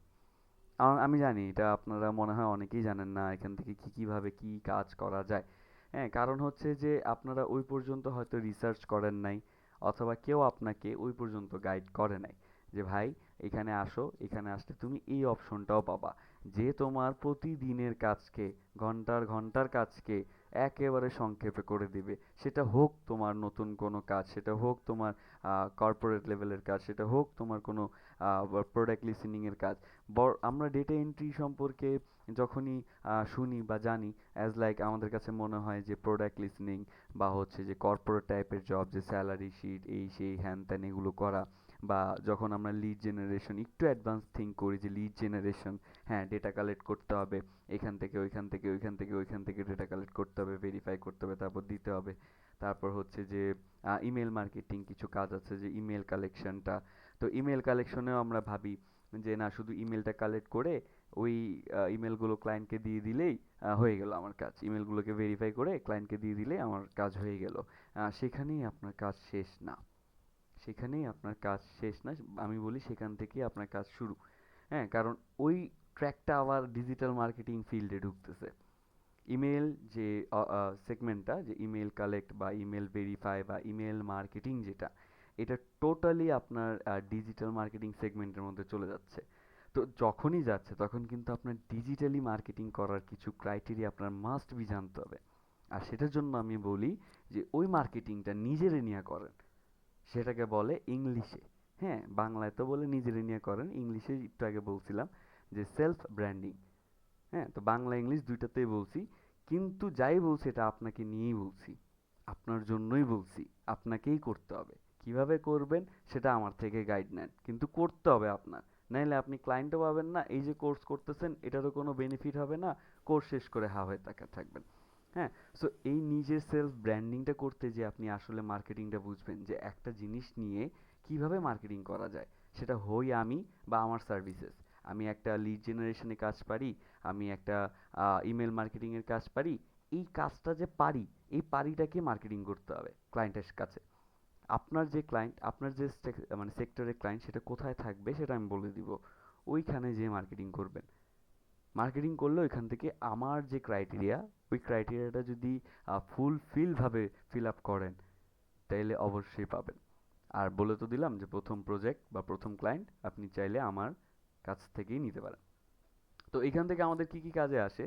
Speaker 1: আমি জানি এটা আপনারা মনে হয় অনেকেই জানেন না এখান থেকে কি কিভাবে কি কাজ করা যায়। হ্যাঁ, কারণ হচ্ছে যে আপনারা ওই পর্যন্ত হয়তো রিসার্চ করেন নাই, অথবা কেউ আপনাকে ওই পর্যন্ত গাইড করে নাই যে ভাই এখানে আসো, এখানে আসলে তুমি এই অপশনটাও পাবা যে তোমার প্রতিদিনের কাজকে, ঘন্টার ঘন্টার কাজকে একেবারে সংক্ষেপে করে দিবে। সেটা হোক তোমার নতুন কোনো কাজ, সেটা হোক তোমার কর্পোরেট লেভেলের কাজ, সেটা হোক তোমার কোনো প্রোডাক্ট লিসেনিং এর কাজ। আমরা ডেটা এন্ট্রি সম্পর্কে যখনই শুনি বা জানি, অ্যাজ লাইক আমাদের কাছে মনে হয় যে প্রোডাক্ট লিসেনিং বা হচ্ছে যে কর্পোরেট টাইপের জব, যে স্যালারি শিট এই সেই হ্যান ত্যান এগুলো করা, বা যখন আমরা লিড জেনারেশন একটু অ্যাডভান্স থিঙ্ক করি যে লিড জেনারেশন, হ্যাঁ ডেটা কালেক্ট করতে হবে, এখান থেকে ওইখান থেকে ওইখান থেকে ওইখান থেকে ডেটা কালেক্ট করতে হবে, ভেরিফাই করতে হবে, তারপর দিতে হবে। তারপর হচ্ছে যে ইমেল মার্কেটিং কিছু কাজ আছে, যে ইমেল কালেকশনটা। তো ইমেল কালেকশনেও আমরা ভাবি যে না শুধু ইমেলটা কালেক্ট করে ওই ইমেলগুলো ক্লায়েন্টকে দিয়ে দিলেই হয়ে গেল আমার কাজ, ইমেলগুলোকে ভেরিফাই করে ক্লায়েন্টকে দিয়ে দিলেই আমার কাজ হয়ে গেল। সেখানেই আপনার কাজ শেষ না, সেখানেই আপনার কাজ শেষ না, আমি বলি সেখান থেকেই আপনার কাজ শুরু। হ্যাঁ, কারণ ওই ট্র্যাকটা আবার ডিজিটাল মার্কেটিং ফিল্ডে ঢুকতেছে। ইমেল যে সেগমেন্টটা, যে ইমেল কালেক্ট বা ইমেল ভেরিফাই বা ইমেল মার্কেটিং যেটা, এটা টোটালি আপনার ডিজিটাল মার্কেটিং সেগমেন্টের মধ্যে চলে যাচ্ছে। তো যখনই যাচ্ছে তখন কিন্তু আপনার ডিজিটালি মার্কেটিং করার কিছু ক্রাইটেরিয়া আপনার মাস্ট বি জানতে হবে। আর সেটার জন্য আমি বলি যে ওই মার্কেটিংটা নিজেরে নিয়ে করেন, সেটাকে বলে ইংলিশে, হ্যাঁ বাংলায় তো বলে নিজেরে নিয়ে করেন, ইংলিশে একটু আগে বলছিলাম যে সেলফ ব্র্যান্ডিং। হ্যাঁ, তো বাংলা ইংলিশ দুইটাতেই বলছি, কিন্তু যাই বলছি এটা আপনাকে নিয়েই বলছি, আপনার জন্যই বলছি, আপনাকেই করতে হবে। কিভাবে করবেন সেটা আমার থেকে গাইড নেন, কিন্তু করতে হবে আপনার, নাইলে আপনি ক্লায়েন্টও পাবেন না, এই যে কোর্স করতেছেন এটারও কোনো বেনিফিট হবে না, কোর্স শেষ করে হা হয়ে থাকবেন। হ্যাঁ, সো এই নিজের সেলফ ব্র্যান্ডিংটা করতে যে আপনি আসলে মার্কেটিংটা বুঝবেন যে একটা জিনিস নিয়ে কিভাবে মার্কেটিং করা যায়, সেটা হই আমি বা আমার সার্ভিসেস। আমি একটা লিড জেনারেশনে কাজ পারি, আমি একটা ইমেল মার্কেটিংয়ের কাজ পারি, এই কাজটা যে পারি, এই পারিটাকে মার্কেটিং করতে হবে ক্লায়েন্টের কাছে। আপনার যে ক্লায়েন্ট, আপনার যে মানে সেক্টরের ক্লায়েন্ট সেটা কোথায় থাকবে সেটা আমি বলে দিব। ওইখানে যেয়ে মার্কেটিং করবেন। মার্কেটিং করলে ওইখান থেকে আমার যে ক্রাইটেরিয়া, ওই ক্রাইটেরিয়াটা যদি ফুলফিলভাবে ফিল আপ করেন, তাইলে অবশ্যই পাবেন। আর বলে তো দিলাম যে প্রথম প্রজেক্ট বা প্রথম ক্লায়েন্ট আপনি চাইলে আমার কাছ থেকেই নিতে পারেন। তো এখান থেকে আমাদের কি কি কাজে আসে,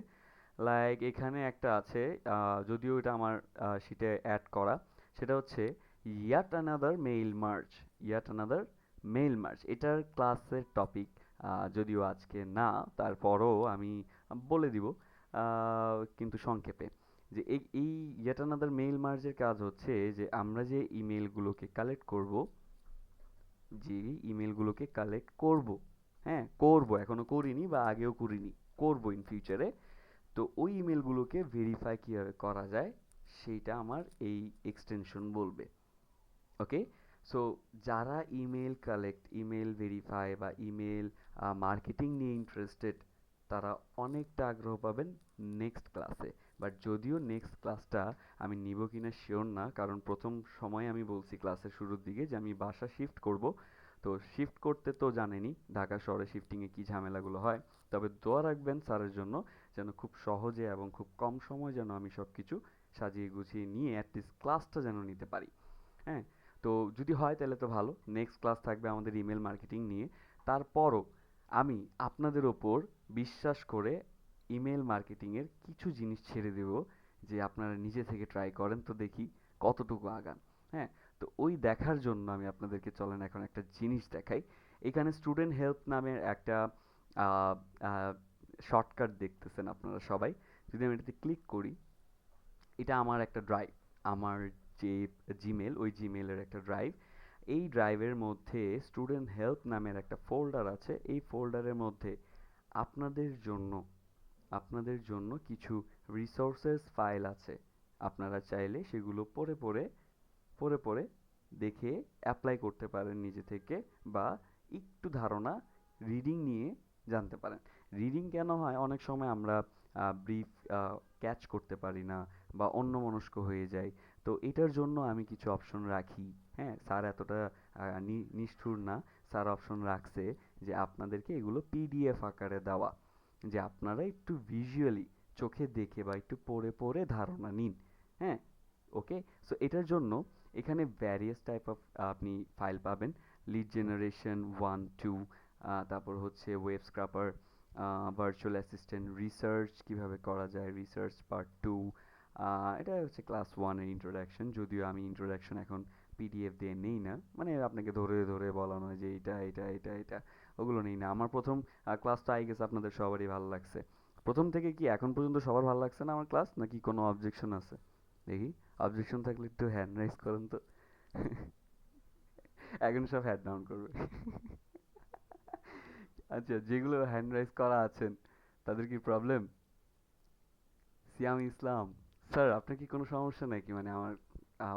Speaker 1: লাইক এখানে একটা আছে, যদিও এটা আমার শিটে অ্যাড করা, সেটা হচ্ছে yacht another mail March. Yacht another mail March এটার ক্লাসের টপিক, যদিও আজকে না, তারপরও আমি বলে দিব, কিন্তু সংক্ষেপে, যে এই ইয়াট অ্যানাদার মেইল মার্চের কাজ হচ্ছে যে আমরা যে ইমেলগুলোকে কালেক্ট করব, যে ইমেলগুলোকে কালেক্ট করব, হ্যাঁ করব, এখনো করিনি বা আগেও করিনি, করব ইন ফিউচারে, তো ওই ইমেলগুলোকে ভেরিফাই কীভাবে করা যায় সেইটা আমার এই এক্সটেনশন বলবে। ওকে, সো যারা ইমেল কালেক্ট, ইমেল ভেরিফাই বা ইমেল মার্কেটিং নিয়ে ইন্টারেস্টেড, তারা অনেকটা আগ্রহ পাবেন নেক্সট ক্লাসে। বাট যদিও নেক্সট ক্লাসটা আমি নিব কিনা শিওর না, কারণ প্রথম সময় আমি বলছি ক্লাসের শুরুর দিকে যে আমি বাসা শিফট করব। তো শিফট করতে তো জানেনই ঢাকা শহরে শিফটিংয়ে কী ঝামেলাগুলো হয়। তবে দোয়া রাখবেন স্যারের জন্য, যেন খুব সহজে এবং খুব কম সময় যেন আমি সব কিছু সাজিয়ে গুছিয়ে নিয়ে অ্যাটলিস্ট ক্লাসটা যেন নিতে পারি। হ্যাঁ, তো যদি হয় তাহলে তো ভালো, নেক্সট ক্লাস থাকবে আমাদের ইমেল মার্কেটিং নিয়ে। তারপরও আমি আপনাদের ওপর বিশ্বাস করে ইমেল মার্কেটিংয়ের কিছু জিনিস ছেড়ে দেব, যে আপনারা নিজে থেকে ট্রাই করেন তো দেখি কতটুকু আগান। হ্যাঁ, তো ওই দেখার জন্য আমি আপনাদেরকে চলেন এখন একটা জিনিস দেখাই। এখানে স্টুডেন্ট হেল্প নামের একটা শর্টকাট দেখতেছেন আপনারা সবাই। যদি আমি এটাতে ক্লিক করি, এটা আমার একটা ড্রাইভ, আমার যে জিমেল, ওই জিমেলের একটা ড্রাইভ। এই ড্রাইভের মধ্যে স্টুডেন্ট হেল্প নামের একটা ফোল্ডার আছে। এই ফোল্ডারের মধ্যে আপনাদের জন্য, আপনাদের জন্য কিছু রিসোর্সেস ফাইল আছে। আপনারা চাইলে সেগুলো পড়ে পড়ে দেখে অ্যাপ্লাই করতে পারেন নিজে থেকে, বা একটু ধারণা রিডিং নিয়ে জানতে পারেন। রিডিং কেন হয়, অনেক সময় আমরা ব্রিফ ক্যাচ করতে পারি না বা অন্যমনস্ক হয়ে যাই। তো এটার জন্য আমি কিছু অপশন রাখি। হ্যাঁ, স্যার এতটা নিষ্ঠুর না, স্যার অপশন রাখছে যে আপনাদেরকে এগুলো পিডিএফ আকারে দেওয়া, যে আপনারা একটু ভিজুয়ালি চোখে দেখে বা একটু পড়ে পড়ে ধারণা নিন। হ্যাঁ, ওকে। সো এটার জন্য এখানে ভ্যারিয়াস টাইপ অফ আপনি ফাইল পাবেন। লিড জেনারেশন 1 2, তারপর হচ্ছে web scraper, virtual assistant, research কিভাবে করা যায়, রিসার্চ পার্ট 2। এটা হচ্ছে ক্লাস 1-এর ইন্ট্রোডাকশন, যদিও আমি ইন্ট্রোডাকশন এখন পিডিএফ দিয়ে নেই না, মানে আপনাকে ধরে ধরে বলা নয় যে এটা এটা এটা এটা, ওগুলো নেই না। আমার প্রথম ক্লাসটা আই গেছে আপনাদের সবারই ভালো লাগছে। প্রথম থেকে কি এখন পর্যন্ত সবার ভালো লাগছে না আমার ক্লাস, নাকি কোনো অবজেকশন আছে? দেখি, অবজেকশন থাকলে একটু হ্যান্ড রাইজ করেন তো। এখন সব হ্যাড ডাউন করবে। আচ্ছা, যেগুলো হ্যান্ড রাইজ করা আছেন তাদের কি প্রবলেম? সিয়াম ইসলাম স্যার, আপনার কি কোনো সমস্যা নাকি, মানে আমার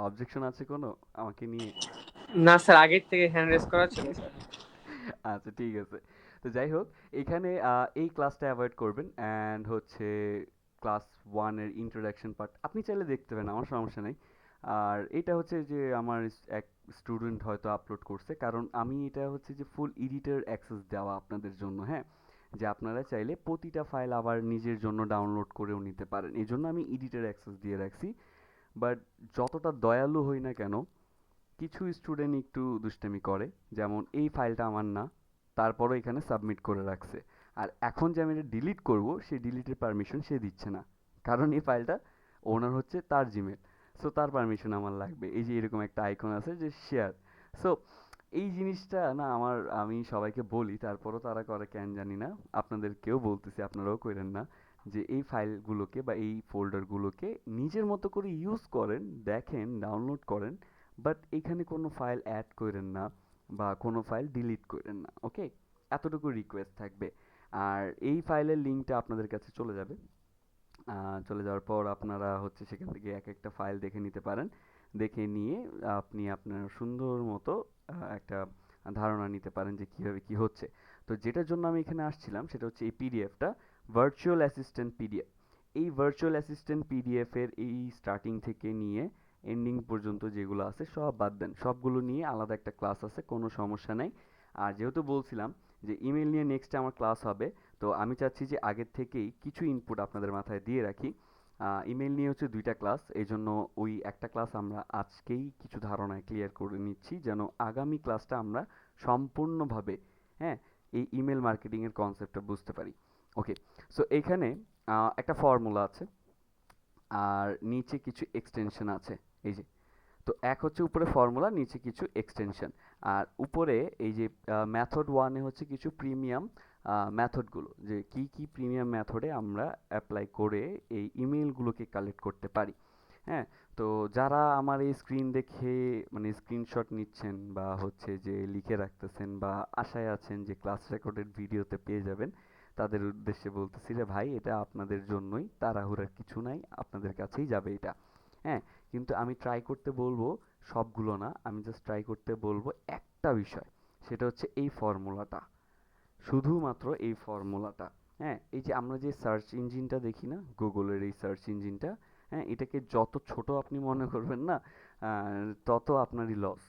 Speaker 1: অবজেকশন আছে কোনো আমাকে নিয়ে?
Speaker 3: না স্যার, আগের থেকে হ্যান্ড রেস করা ছিল স্যার।
Speaker 1: আচ্ছা ঠিক আছে। তো যাই হোক, এখানে এই ক্লাসটা অ্যাভয়েড করবেন, অ্যান্ড হচ্ছে ক্লাস 1-এর ইন্ট্রোডাকশন পার্ট আপনি চাইলে দেখতে পারেন, আমার সমস্যা নেই। আর এটা হচ্ছে যে আমার এক স্টুডেন্ট হয়তো আপলোড করছে, কারণ আমি এটা হচ্ছে যে ফুল এডিটর অ্যাক্সেস দেওয়া আপনাদের জন্য। হ্যাঁ, যে আপনারা চাইলে প্রতিটা ফাইল আবার নিজের জন্য ডাউনলোড করেও নিতে পারেন, এই জন্য আমি এডিটর অ্যাক্সেস দিয়ে রাখছি। বাট যতটা দয়ালু হই না কেন, কিছু স্টুডেন্ট একটু দুষ্টামি করে, যেমন এই ফাইলটা আমার না, তারপরও এখানে সাবমিট করে রাখছে। আর এখন যে আমি এটা ডিলিট করব, সেই ডিলিটের পারমিশন সে দিচ্ছে না, কারণ এই ফাইলটা ওনার হচ্ছে তার জিমেল। সো তার পারমিশন আমার লাগবে। এই যে এরকম একটা আইকন আছে যে শেয়ার। সো এই জিনিসটা না আমার, আমি সবাইকে বলি, তারপরও তারা করে কেন জানি না। আপনাদেরকেও বলতেছি, আপনারাও করেন না, যে এই ফাইলগুলোকে বা এই ফোল্ডারগুলোকে নিজের মতো করে ইউজ করেন, দেখেন, ডাউনলোড করেন, বাট এখানে কোনো ফাইল অ্যাড করেন না বা কোনো ফাইল ডিলিট করেন না। ওকে, এতটুকু রিকোয়েস্ট থাকবে। আর এই ফাইলের লিঙ্কটা আপনাদের কাছে চলে যাবে। চলে যাওয়ার পর আপনারা হচ্ছে সেখান থেকে এক একটা ফাইল দেখে নিতে পারেন। দেখে নিয়ে আপনি আপনার সুন্দর মতো একটা ধারণা নিতে পারেন যে কীভাবে কী হচ্ছে। তো যেটার জন্য আমি এখানে আসছিলাম সেটা হচ্ছে এই পিডিএফটা, ভার্চুয়াল অ্যাসিস্ট্যান্ট পিডিএফ। এই ভার্চুয়াল অ্যাসিস্ট্যান্ট পিডিএফের এই স্টার্টিং থেকে নিয়ে এন্ডিং পর্যন্ত যেগুলো আছে সব বাদ দেন, সবগুলো নিয়ে আলাদা একটা ক্লাস আছে, কোনো সমস্যা নাই। আর যেহেতু বলছিলাম যে ইমেল নিয়ে নেক্সট আমার ক্লাস হবে, তো আমি চাচ্ছি যে আগের থেকেই কিছু ইনপুট আপনাদের মাথায় দিয়ে রাখি। ইমেল নিয়ে হচ্ছে 2টা ক্লাস, এই জন্য ওই একটা ক্লাস আমরা আজকেই কিছু ধারণায় ক্লিয়ার করে নিচ্ছি, যেন আগামী ক্লাসটা আমরা সম্পূর্ণভাবে, হ্যাঁ, এই ইমেল মার্কেটিংয়ের কনসেপ্টটা বুঝতে পারি। ওকে, সো এইখানে একটা ফর্মুলা আছে আর নিচে কিছু এক্সটেনশন আছে, এই যে। তো এক হচ্ছে উপরে ফর্মুলা, নিচে কিছু এক্সটেনশন। আর উপরে এই যে মেথড ওয়ানে হচ্ছে কিছু প্রিমিয়াম মেথডগুলো, যে কি কি প্রিমিয়াম মেথডে আমরা অ্যাপ্লাই করে এই ইমেলগুলোকে কালেক্ট করতে পারি। হ্যাঁ, তো যারা আমার এই স্ক্রিন দেখে মানে স্ক্রিনশট নিচ্ছেন বা হচ্ছে যে লিখে রাখতেছেন বা আশায় আছেন যে ক্লাস রেকর্ডেড ভিডিওতে পেয়ে যাবেন, তাদের উদ্দেশ্যে বলতেছি যে ভাই, এটা আপনাদের জন্যই, তাড়াহুড়ার কিছু নাই, আপনাদের কাছেই যাবে এটা। হ্যাঁ, কিন্তু আমি ট্রাই করতে বলবো সবগুলো না, আমি জাস্ট ট্রাই করতে বলবো একটা বিষয়, সেটা হচ্ছে এই ফর্মুলাটা, শুধুমাত্র এই ফর্মুলাটা। হ্যাঁ, এই যে আমরা যে সার্চ ইঞ্জিনটা দেখি না, গুগলের এই সার্চ ইঞ্জিনটা, হ্যাঁ, এটাকে যত ছোট আপনি মনে করবেন না, তত আপনারই লস।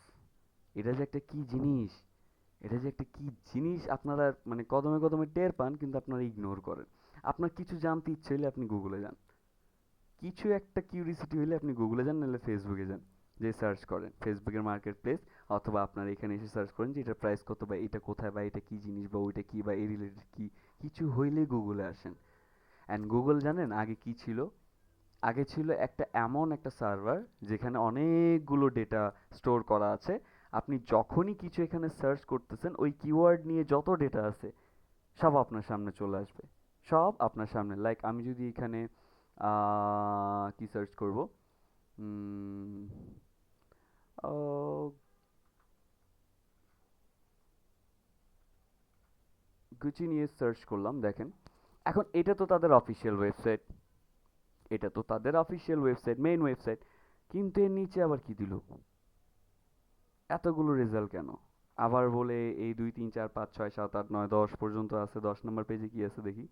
Speaker 1: এটা যে একটা কি জিনিস, এটা যে একটা কি জিনিস আপনারা মানে কদমে কদমে টের পান, কিন্তু আপনারা ইগনোর করেন। আপনার কিছু জানতে ইচ্ছে হলে আপনি গুগলে যান, কিছু একটা কিউরিসিটি হলে আপনি গুগলে যান, নাহলে ফেসবুকে যান, যে সার্চ করেন ফেসবুকের মার্কেট প্লেস, অথবা আপনার এখানে এসে সার্চ করেন যে এটার প্রাইস কত, বা এটা কোথায়, বা এটা কি জিনিস, বা ওইটা কি, বা এই রিলেটেড কি, কিছু হইলে গুগলে আসেন। অ্যান্ড গুগল জানেন আগে কি ছিল? আগে ছিল একটা এমন একটা সার্ভার যেখানে অনেকগুলো ডেটা স্টোর করা আছে। আপনি যখনই কিছু এখানে সার্চ করতেছেন, ওই কিওয়ার্ড নিয়ে যত ডেটা আছে সব আপনার সামনে চলে আসবে, সব আপনার সামনে। লাইক আমি যদি এখানে কি সার্চ করব, উম, আহ, গুচি নিয়ে সার্চ করলাম, দেখেন এখন এটা তো তাদের অফিসিয়াল ওয়েবসাইট, এটা তো তাদের অফিসিয়াল ওয়েবসাইট, মেইন ওয়েবসাইট, কিন্তু এর নিচে আবার কি দিল, এতগুলো রেজাল্ট কেন? আবার বলে এই 2 3 4 5 6 7 8 9 10 পর্যন্ত আছে, 10 নম্বর পেজে কি আছে দেখি,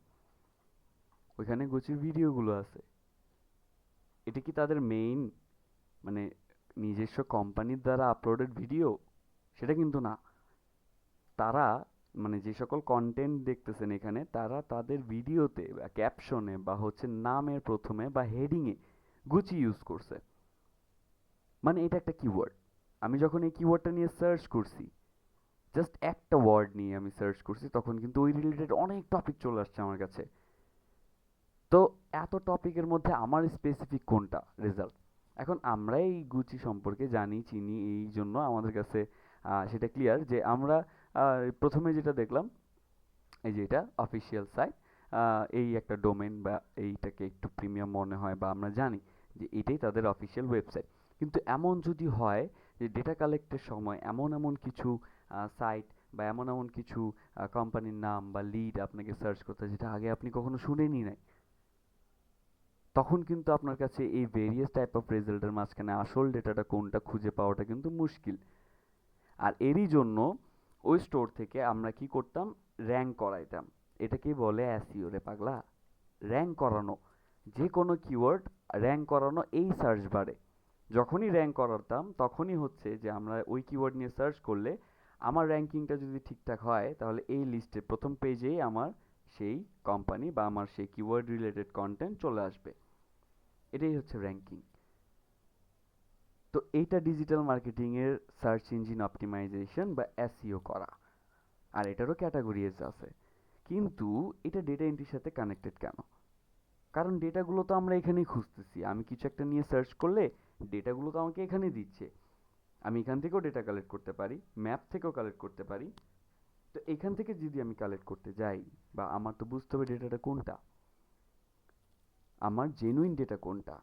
Speaker 1: ওইখানে গুচির ভিডিওগুলো আছে। এটা কি তাদের মেইন মানে নিজস্ব কোম্পানির দ্বারা আপলোডেড ভিডিও? সেটা কিন্তু না। তারা মানে যে সকল কন্টেন্ট দেখতেছেন এখানে, তারা তাদের ভিডিওতে বা ক্যাপশনে বা হচ্ছে নামের প্রথমে বা হেডিংয়ে গুচি ইউজ করছে। মানে এটা একটা কিওয়ার্ড। আমি যখন এই কিওয়ার্ডটা নিয়ে সার্চ করছি, জাস্ট একটা ওয়ার্ড নিয়ে আমি সার্চ করছি, তখন কিন্তু ওই রিলেটেড অনেক টপিক চলে আসছে আমার কাছে। তো এত টপিকের মধ্যে আমার স্পেসিফিক কোনটা রেজাল্ট? এখন আমরা এই গুচি সম্পর্কে জানি চিনি, এই জন্য আমাদের কাছে সেটা ক্লিয়ার যে আমরা প্রথমে যেটা দেখলাম, এই যে এটা অফিসিয়াল সাইট, এই একটা ডোমেন বা এইটাকে একটু প্রিমিয়াম মনে হয়, বা আমরা জানি যে এটাই তাদের অফিসিয়াল ওয়েবসাইট। কিন্তু এমন যদি হয় যে ডেটা কালেক্টের সময় এমন এমন কিছু সাইট বা এমন এমন কিছু কোম্পানির নাম বা লিড আপনাকে সার্চ করতে হয় যেটা আগে আপনি কখনো শুনেনি নাই, তখন কিন্তু আপনার কাছে এই ভেরিয়াস টাইপ অফ রেজাল্টের মাঝখানে আসল ডেটাটা কোনটা খুঁজে পাওয়াটা কিন্তু মুশকিল। আর এরই জন্য ওই স্টোর থেকে আমরা কি করতাম, র্যাঙ্ক করাইতাম। এটাকেই বলে এসইও রে পাগলা, র্যাঙ্ক করানো। যে কোনো কিওয়ার্ড র্যাঙ্ক করানো এই সার্চ বারে। যখনই র্যাঙ্ক করাতাম তখনই হচ্ছে যে আমরা ওই কিওয়ার্ড নিয়ে সার্চ করলে আমার র্যাঙ্কিংটা যদি ঠিকঠাক হয়, তাহলে এই লিস্টে প্রথম পেজেই আমার সেই কোম্পানি বা আমার সেই কিওয়ার্ড রিলেটেড কন্টেন্ট চলে আসবে। এটাই হচ্ছে র্যাঙ্কিং। তো এইটা ডিজিটাল মার্কেটিং এর সার্চ ইঞ্জিন অপটিমাইজেশন বা এসইও করা। আর এটারও ক্যাটাগরিজ আছে। কিন্তু এটা ডেটা এন্ট্রির সাথে কানেক্টেড কেন? কারণ ডেটাগুলো তো আমরা এখানেই খুঁজতেছি। আমি কিছু একটা নিয়ে সার্চ করলে ডেটাগুলো তো আমাকে এখানেই দিচ্ছে। আমি এখান থেকেও ডেটা কালেক্ট করতে পারি, ম্যাপ থেকেও কালেক্ট করতে পারি। তো এখান থেকে যদি আমি কালেক্ট করতে যাই, বা আমার তো বুঝতে হবে ডেটাটা কোনটা, আমার জেনুইন ডেটা কোনটা।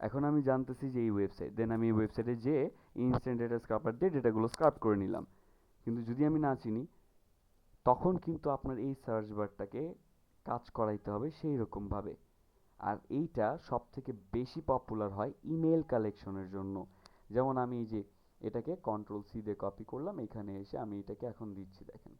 Speaker 1: এখন আমি জানতেছি যে এই ওয়েবসাইট, দেন আমি এই ওয়েবসাইটে যেয়ে ইনস্ট্যান্ট ডেটা স্ক্রাপার দিয়ে ডেটাগুলো স্ক্রাপ করে নিলাম। কিন্তু যদি আমি না চিনি, তখন কিন্তু আপনার এই সার্চ বারটাকে কাজ করাইতে হবে সেই রকমভাবে। আর এইটা সব থেকে বেশি পপুলার হয় ইমেল কালেকশনের জন্য। যেমন আমি এই যে এটাকে কন্ট্রোল সি দিয়ে কপি করলাম, এখানে এসে আমি এটাকে এখন দিচ্ছি, দেখেন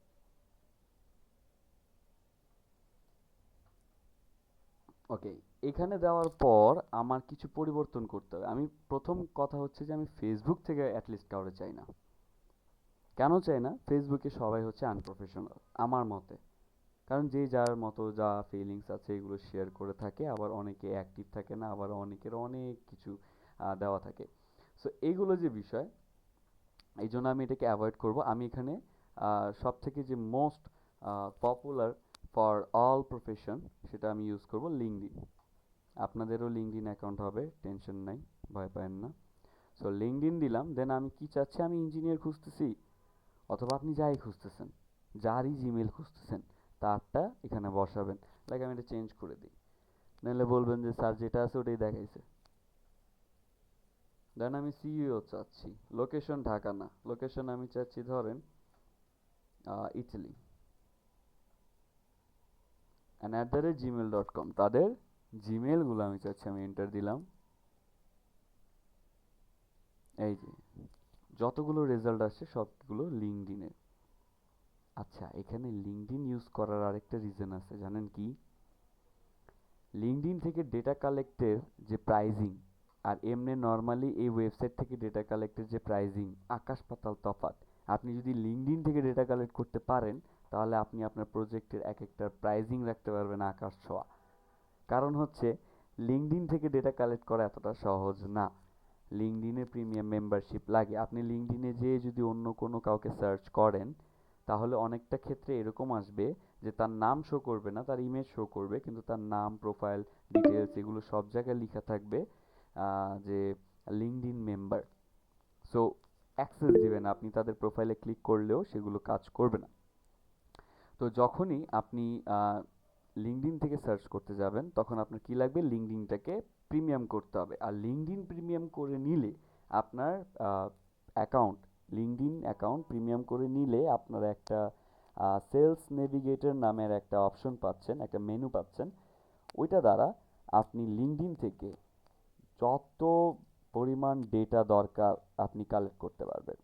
Speaker 1: ওকে, এখানে দেওয়ার পর আমার কিছু পরিবর্তন করতে হবে। আমি প্রথম কথা হচ্ছে যে আমি ফেসবুক থেকে অ্যাটলিস্ট কাউরে চাই না। কেন চাই না? ফেসবুকে সবাই হচ্ছে আনপ্রফেশনাল আমার মতে। কারণ যে যার মতো যা ফিলিংস আছে এগুলো শেয়ার করে থাকে, আবার অনেকে অ্যাক্টিভ থাকে না, আবার অনেকের অনেক কিছু দেওয়া থাকে। সো এইগুলো যে বিষয়, এই জন্য আমি এটাকে অ্যাভয়েড করব। আমি এখানে সব থেকে যে most popular for all profession সেটা আমি ইউজ করব লিঙ্কডইন। আপনাদেরও লিঙ্কডইন অ্যাকাউন্ট হবে, টেনশন নাই, ভয় পাবেন না। সো লিঙ্কডইন দিলাম, দেন আমি কি চাচ্ছি, আমি ইঞ্জিনিয়ার খুঁজতেছি অথবা আপনি যাই খুঁজতেছেন, যারই জিমেল খুঁজতেছেন তারটা এখানে বসাবেন। লাইক আমি এটা চেঞ্জ করে দিই, নাহলে বলবেন যে স্যার যেটা আছে ওটাই দেখাইছে। দেন আমি সিইও চাচ্ছি, লোকেশন ঢাকা না, লোকেশন আমি চাচ্ছি ধরেন ইটালি, অ্যান্ড @gmail.com, তাদের জিমেলগুলো আমি চাচ্ছি, আমি এন্টার দিলাম। এই যে যতগুলো রেজাল্ট আসছে সবগুলো লিঙ্কডইনের। আচ্ছা, এখানে লিঙ্কডইন ইউজ করার আরেকটা রিজন আছে, জানেন কি? লিঙ্কডইন থেকে ডেটা কালেক্টের যে প্রাইজিং আর এমনি নর্মালি এই ওয়েবসাইট থেকে ডেটা কালেক্টের যে প্রাইজিং, আকাশ পাতাল তফাৎ। আপনি যদি লিঙ্কডইন থেকে ডেটা কালেক্ট করতে পারেন তাহলে আপনি আপনার প্রজেক্টের এক একটার প্রাইজিং রাখতে পারবেন আকাশ ছোঁয়া। কারণ হচ্ছে লিঙ্কডইন থেকে ডেটা কালেক্ট করা এতটা সহজ না। লিঙ্কডইনে প্রিমিয়াম মেম্বারশিপ লাগে। আপনি লিঙ্কডইনে যেয়ে যদি অন্য কোনো কাউকে সার্চ করেন তাহলে অনেকটা ক্ষেত্রে এরকম আসবে যে তার নাম শো করবে না, তার ইমেজ শো করবে, কিন্তু তার নাম, প্রোফাইল ডিটেলস এগুলো সব জায়গায় লেখা থাকবে যে লিঙ্কডইন মেম্বার। সো অ্যাক্সেস দিবেন, আপনি তাদের প্রোফাইলে ক্লিক করলেও সেগুলো কাজ করবে না। তো যখনই আপনি লিঙ্কডইন থেকে সার্চ করতে যাবেন তখন আপনার কি লাগবে, লিঙ্কডইনটাকে প্রিমিয়াম করতে হবে। আর লিঙ্কডইন প্রিমিয়াম করে নিলে আপনার অ্যাকাউন্ট, লিঙ্কডইন অ্যাকাউন্ট প্রিমিয়াম করে নিলে আপনারা একটা সেলস নেভিগেটর নামের একটা অপশন পাচ্ছেন, একটা মেনু পাচ্ছেন। ওইটা দ্বারা আপনি লিঙ্কডইন থেকে যত পরিমাণ ডেটা দরকার আপনি কালেক্ট করতে পারবেন।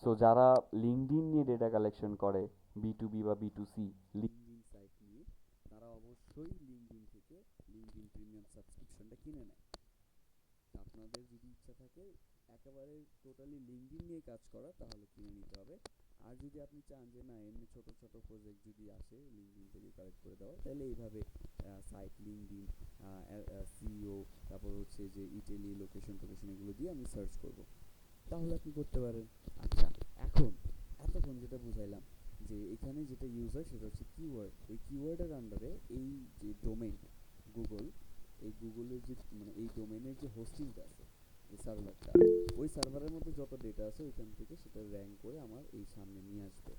Speaker 1: সো যারা লিঙ্কডইন নিয়ে ডেটা কালেকশন করে, বি2বি বা বি2সি লিঙ্কডইন সাইট নিয়ে, তারা অবশ্যই লিঙ্কডইন থেকে লিঙ্কডইন প্রিমিয়াম সাবস্ক্রিপশনটা কিনে নেয়। আপনাদের যদি ইচ্ছা থাকে একেবারে টোটালি লিঙ্কডইন নিয়ে কাজ করা তাহলে কিনে নিতে হবে। আর যদি আপনি চান যে না এমনি ছোট ছোট প্রজেক্ট যদি আসে লিঙ্কডইন থেকে কালেক্ট করে দেওয়া, তাহলে এইভাবে সাইট লিঙ্কডইন, সিইও, তারপর হচ্ছে যে ইটালি লোকেশন টোকেশন এগুলো দিয়ে আমি সার্চ করব, তাহলে আপনি করতে পারেন। আচ্ছা, এখন এতক্ষণ যেটা বুঝাইলাম যে এখানে যেটা ইউজ হয় সেটা হচ্ছে কিওয়ার্ড। ওই কিওয়ার্ডের আন্ডারে এই যে ডোমেইন গুগল, এই গুগলের যে মানে এই ডোমেইনের যে হোস্টিংটা আছে, এই সার্ভারটা, ওই সার্ভারের মধ্যে যত ডেটা আছে ওইখান থেকে সেটা র্যাঙ্ক করে আমার এই সামনে নিয়ে আসবে।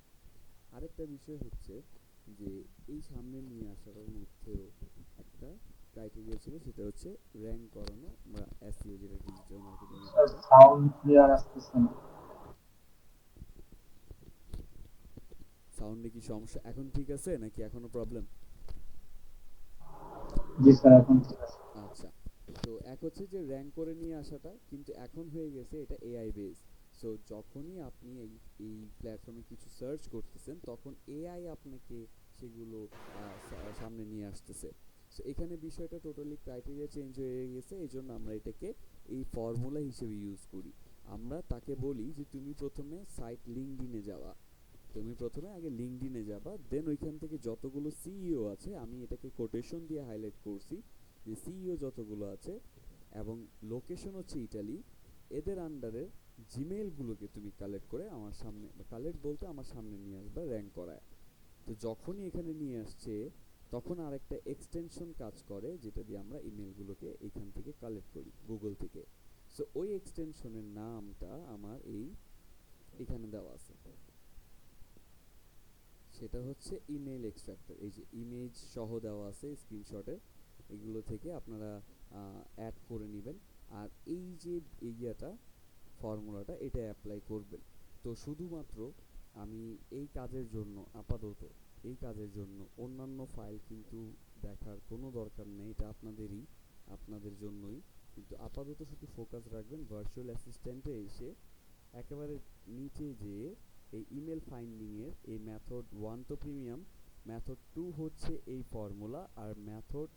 Speaker 1: আরেকটা বিষয় হচ্ছে যে এই সামনে নিয়ে আসার মধ্যেও একটা ক্রাইটেরিয়া ছিল, সেটা হচ্ছে র্যাঙ্ক করানো বা এসইও, যেটা ডিজিটাল মার্কেটিং এর
Speaker 2: স্যার
Speaker 1: ভাষা।
Speaker 2: সাউন্ড ক্লিয়ার আসতেছে না।
Speaker 1: সাউন্ডে কি সমস্যা? এখন ঠিক আছে নাকি এখনো প্রবলেম?
Speaker 2: জি স্যার, এখন ঠিক আছে।
Speaker 1: আচ্ছা, তো এক হচ্ছে যে র্যাঙ্ক করে নিয়ে আসাটা, কিন্তু এখন হয়ে গেছে এটা এআই বেস। সো যখনই আপনি এই প্ল্যাটফর্মে কিছু সার্চ করতেছেন তখন এআই আপনাকে সেগুলো সামনে নিয়ে আসতেছে। সো এখানে বিষয়টা টোটালি ক্রাইটেরিয়া চেঞ্জ হয়ে গেছে, এই জন্য আমরা এটাকে এই ফর্মুলা হিসেবে ইউজ করি। আমরা তাকে বলি যে তুমি প্রথমে সাইট লিঙ্কডইনে যাওয়া, তুমি প্রথমে আগে লিঙ্কডইনে যাবা, দেন ওইখান থেকে যতগুলো সিইও আছে, আমি এটাকে কোটেশন দিয়ে হাইলাইট করছি যে সিইও যতগুলো আছে এবং লোকেশন হচ্ছে ইটালি, এদের আন্ডারে জিমেইলগুলোকে তুমি কালেক্ট করে আমার সামনে, কালেক্ট বলতে আমার সামনে নিয়ে আসবা র্যাঙ্ক করায়। তো যখনই এখানে নিয়ে আসছে তখন আরেকটা এক্সটেনশন কাজ করে যেটা দিয়ে আমরা ইমেলগুলোকে এখান থেকে কালেক্ট করি গুগল থেকে। সো ওই এক্সটেনশনের নামটা আমার এখানে দেওয়া আছে, সেটা হচ্ছে ইমেল এক্সট্রাক্টর। এই যে ইমেজ সহ দেওয়া আছে স্ক্রিনশটে, এগুলো থেকে আপনারা অ্যাড করে নেবেন। আর এই যে ইয়াটা, ফর্মুলাটা এটা অ্যাপ্লাই করবেন। তো শুধুমাত্র আমি এই কাজের জন্য আপাতত, এই কাজের জন্য অন্যান্য ফাইল কিন্তু দেখার কোনো দরকার নেই, এটা আপনাদেরই, আপনাদের জন্যই। কিন্তু আপাতত শুধু ফোকাস রাখবেন ভার্চুয়াল অ্যাসিস্ট্যান্টে এসে একেবারে নিচে যেয়ে এই ইমেল ফাইন্ডিং এর এই মেথড 1 তো প্রিমিয়াম, মেথড 2 হচ্ছে এই ফর্মুলা, আর মেথড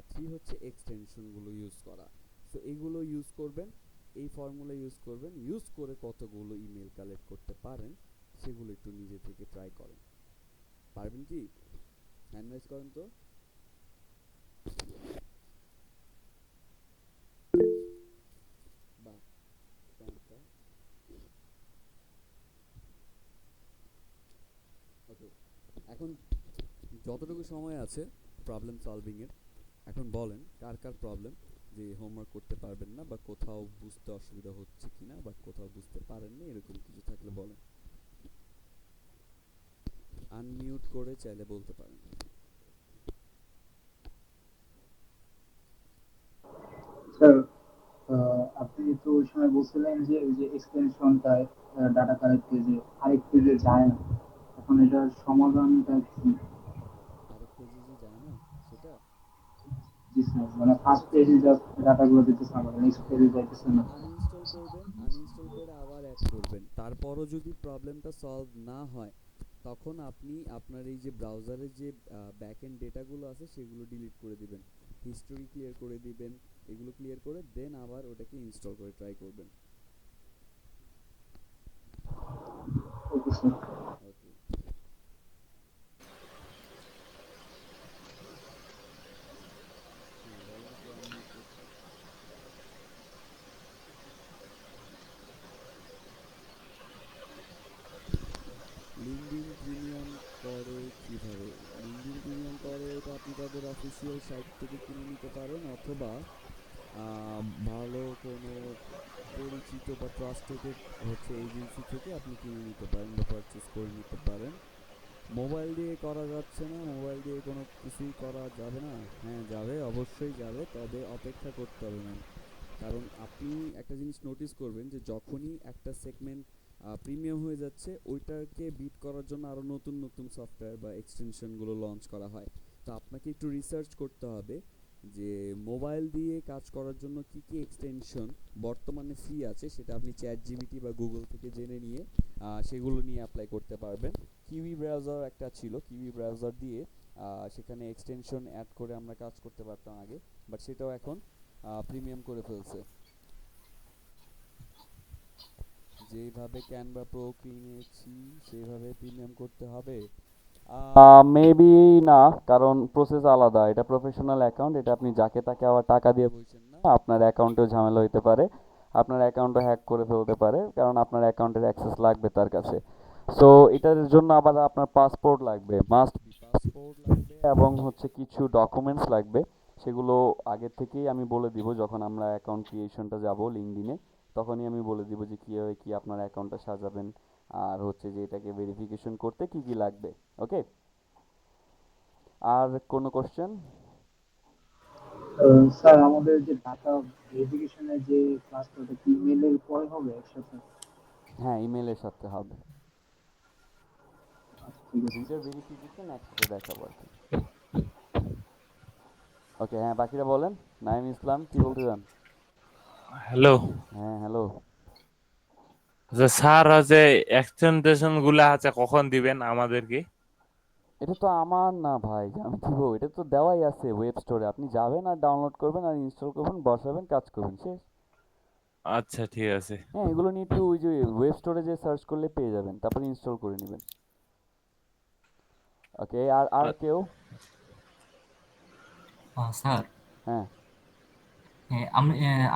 Speaker 1: থ্রি হচ্ছে এক্সটেনশনগুলো ইউজ করা। সো এইগুলো ইউজ করবেন, এই ফর্মুলা ইউজ করবেন, ইউজ করে কতগুলো ইমেল কালেক্ট করতে পারেন সেগুলো একটু নিজে থেকে ট্রাই করেন। পারবেন কি? হ্যান্ড রাইজ করেন তো। বাহ, চমৎকার। ওকে, এখন যতটুকু সময় আছে প্রবলেম সলভিংয়ের, এখন বলেন কার কার প্রবলেম যে হোমওয়ার্ক করতে পারবেন না বা কোথাও বুঝতে অসুবিধা হচ্ছে কিনা বা কোথাও বুঝতে পারেননি, এরকম কিছু থাকলে বলেন। আনমিউট করে চাইলে বলতে পারেন।
Speaker 2: স্যার, আপনি তো ওই সময় বলছিলেন যে ওই যে এক্সটেনশনটায় ডাটা কালেক্টে যে আরেক পেজে যায় না, এখন এটার সমাধানটা কি?
Speaker 1: আরেক পেজে যে যায় না সেটা
Speaker 2: জি স্যার, মানে
Speaker 1: সেটা
Speaker 2: ফার্স্ট
Speaker 1: হচ্ছে
Speaker 2: পেজে জাস্ট ডাটাগুলো দিতেছে, আমার নেক্সট পেজে যাইতেছে না।
Speaker 1: আনইনস্টল করবেন, আনইনস্টল করে আবার অ্যাড করবেন। তারপরও যদি প্রবলেমটা সলভ না হয় তখন আপনি আপনার এই যে ব্রাউজারের যে ব্যাক এন্ড ডেটাগুলো আছে সেগুলো ডিলিট করে দিবেন, হিস্টোরি ক্লিয়ার করে দিবেন, এগুলো ক্লিয়ার করে দেন আবার ওটাকে ইনস্টল করে ট্রাই করবেন।
Speaker 2: Okay sir.
Speaker 1: ওকে। হ্যাঁ বলেন, কে আনমিউট করছে? লিঙ্কডইন প্রিমিয়াম করে কিভাবে? লিঙ্কডইন প্রিমিয়াম করে এটা আপনি তাদের অফিসিয়াল সাইট থেকে কিনে নিতে পারেন, অথবা ভালো কোনো পরিচিত বা ট্রাস্টেড হচ্ছে এজেন্সি থেকে আপনি কিনে নিতে পারেন বা পারচেস করে নিতে পারেন। মোবাইল দিয়ে করা যাচ্ছে না, মোবাইল দিয়ে কোনো কিছুই করা যাবে না? হ্যাঁ যাবে, অবশ্যই যাবে, তবে অপেক্ষা করতে হবে ম্যাম। কারণ আপনি একটা জিনিস নোটিস করবেন যে যখনই একটা সেগমেন্ট প্রিমিয়াম হয়ে যাচ্ছে ওইটাকে বিট করার জন্য আরও নতুন নতুন সফটওয়্যার বা এক্সটেনশনগুলো লঞ্চ করা হয়। তো আপনাকে একটু রিসার্চ করতে হবে যে মোবাইল দিয়ে কাজ করার জন্য কি কি এক্সটেনশন বর্তমানে ফ্রি আছে, সেটা আপনি চ্যাট জিপিটি বা গুগল থেকে জেনে নিয়ে সেগুলো নিয়ে অ্যাপ্লাই করতে পারবেন। কিউই ব্রাউজার একটা ছিল, কিউই ব্রাউজার দিয়ে সেখানে এক্সটেনশন অ্যাড করে আমরা কাজ করতে পারতাম আগে, বাট সেটাও এখন প্রিমিয়াম করে ফেলছে। যেইভাবে ক্যানভা প্রো কিনেছি সেইভাবে প্রিমিয়াম করতে হবে? মেবি না, কারণ প্রসেস আলাদা, এটা প্রফেশনাল অ্যাকাউন্ট, এটা আপনি যাকে তাকে আবার টাকা দিয়ে বলছেন না, আপনার অ্যাকাউন্টেও ঝামেলা হইতে পারে, আপনার অ্যাকাউন্টও হ্যাক করে ফেলতে পারে, কারণ আপনার অ্যাকাউন্টের অ্যাক্সেস লাগবে তার কাছে। সো এটার জন্য আবার আপনার পাসপোর্ট লাগবে, মাস্ট বি পাসপোর্ট লাগবে, এবং হচ্ছে কিছু ডকুমেন্টস লাগবে। সেগুলো আগে থেকেই আমি বলে দিব, যখন আমরা অ্যাকাউন্ট ক্রিয়েশনটা যাব লিঙ্কডইনে তখনই আমি বলে দিব যে কীভাবে কি আপনার অ্যাকাউন্টটা সাজাবেন, আর হচ্ছে যে এটাকে ভেরিফিকেশন করতে কি কি লাগবে। ওকে, আর কোনো কোশ্চেন?
Speaker 2: স্যার, আমাদের যে ডাটা ভেরিফিকেশনের যে ক্লাসটা, ওটা কি ইমেলের পরে হবে একসাথে?
Speaker 1: হ্যাঁ ইমেলের সাথে হবে,
Speaker 2: আচ্ছা, ঠিক আছে।
Speaker 1: দুইটার ভেরিফিকেশন একসাথে দেখাবো আর কি। ওকে, হ্যাঁ বাকিরা বলেন। নাইম ইসলাম কি বলতে চান?
Speaker 4: হ্যালো।
Speaker 1: হ্যাঁ হ্যালো।
Speaker 4: যে স্যার যে এক্সটেনশন গুলা আছে কখন দিবেন আমাদেরকে?
Speaker 1: এটা তো আমার না ভাই যে আমি দিব, এটা তো দেওয়াই আছে ওয়েব স্টোরে, আপনি যাবেন আর ডাউনলোড করবেন আর ইনস্টল করবেন, বসাবেন, কাজ করবেন, শেষ।
Speaker 4: আচ্ছা ঠিক আছে।
Speaker 1: হ্যাঁ এগুলো নিয়ে একটু ওই যে ওয়েব স্টোরে যে সার্চ করলে পেয়ে যাবেন, তারপর ইনস্টল করে নেবেন। ওকে, আর আর
Speaker 4: আ-
Speaker 1: কেউ?
Speaker 5: স্যার,
Speaker 1: হ্যাঁ।
Speaker 5: হ্যাঁ,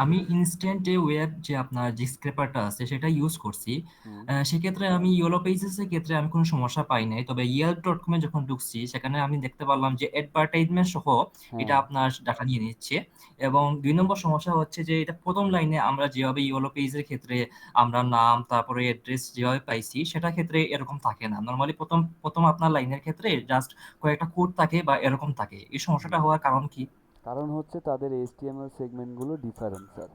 Speaker 5: আমি ইনস্ট্যান্ট ওয়েব যে আপনার যে স্ক্রেপারটা আছে সেটা ইউজ করছি।
Speaker 1: হুম।
Speaker 5: সেক্ষেত্রে আমি ইয়েলো পেজেস এর ক্ষেত্রে আমি কোনো সমস্যা পাই নাই, তবে yelp.com এ যখন ঢুকছি সেখানে আমি দেখতে পারলাম যে অ্যাডভার্টাইজমেন্ট সহ এটা
Speaker 1: হ্যাঁ।
Speaker 5: আপনার ডাটা নিয়ে নিচ্ছে। এবং ২ নম্বর সমস্যা হচ্ছে যে এটা প্রথম লাইনে আমরা যেভাবে ইয়েলো পেজের ক্ষেত্রে আমরা নাম তারপরে অ্যাড্রেস যেভাবে পাইছি সেটার ক্ষেত্রে এরকম থাকে না। নর্মালি প্রথম প্রথম আপনার লাইনের ক্ষেত্রে জাস্ট কয়েকটা কোড থাকে বা এরকম থাকে। এই সমস্যাটা
Speaker 1: হুম।
Speaker 5: হওয়ার কারণ কি?
Speaker 1: কারণ হচ্ছে তাদের এইচটিএমএল সেগমেন্টগুলো ডিফারেন্ট স্যার।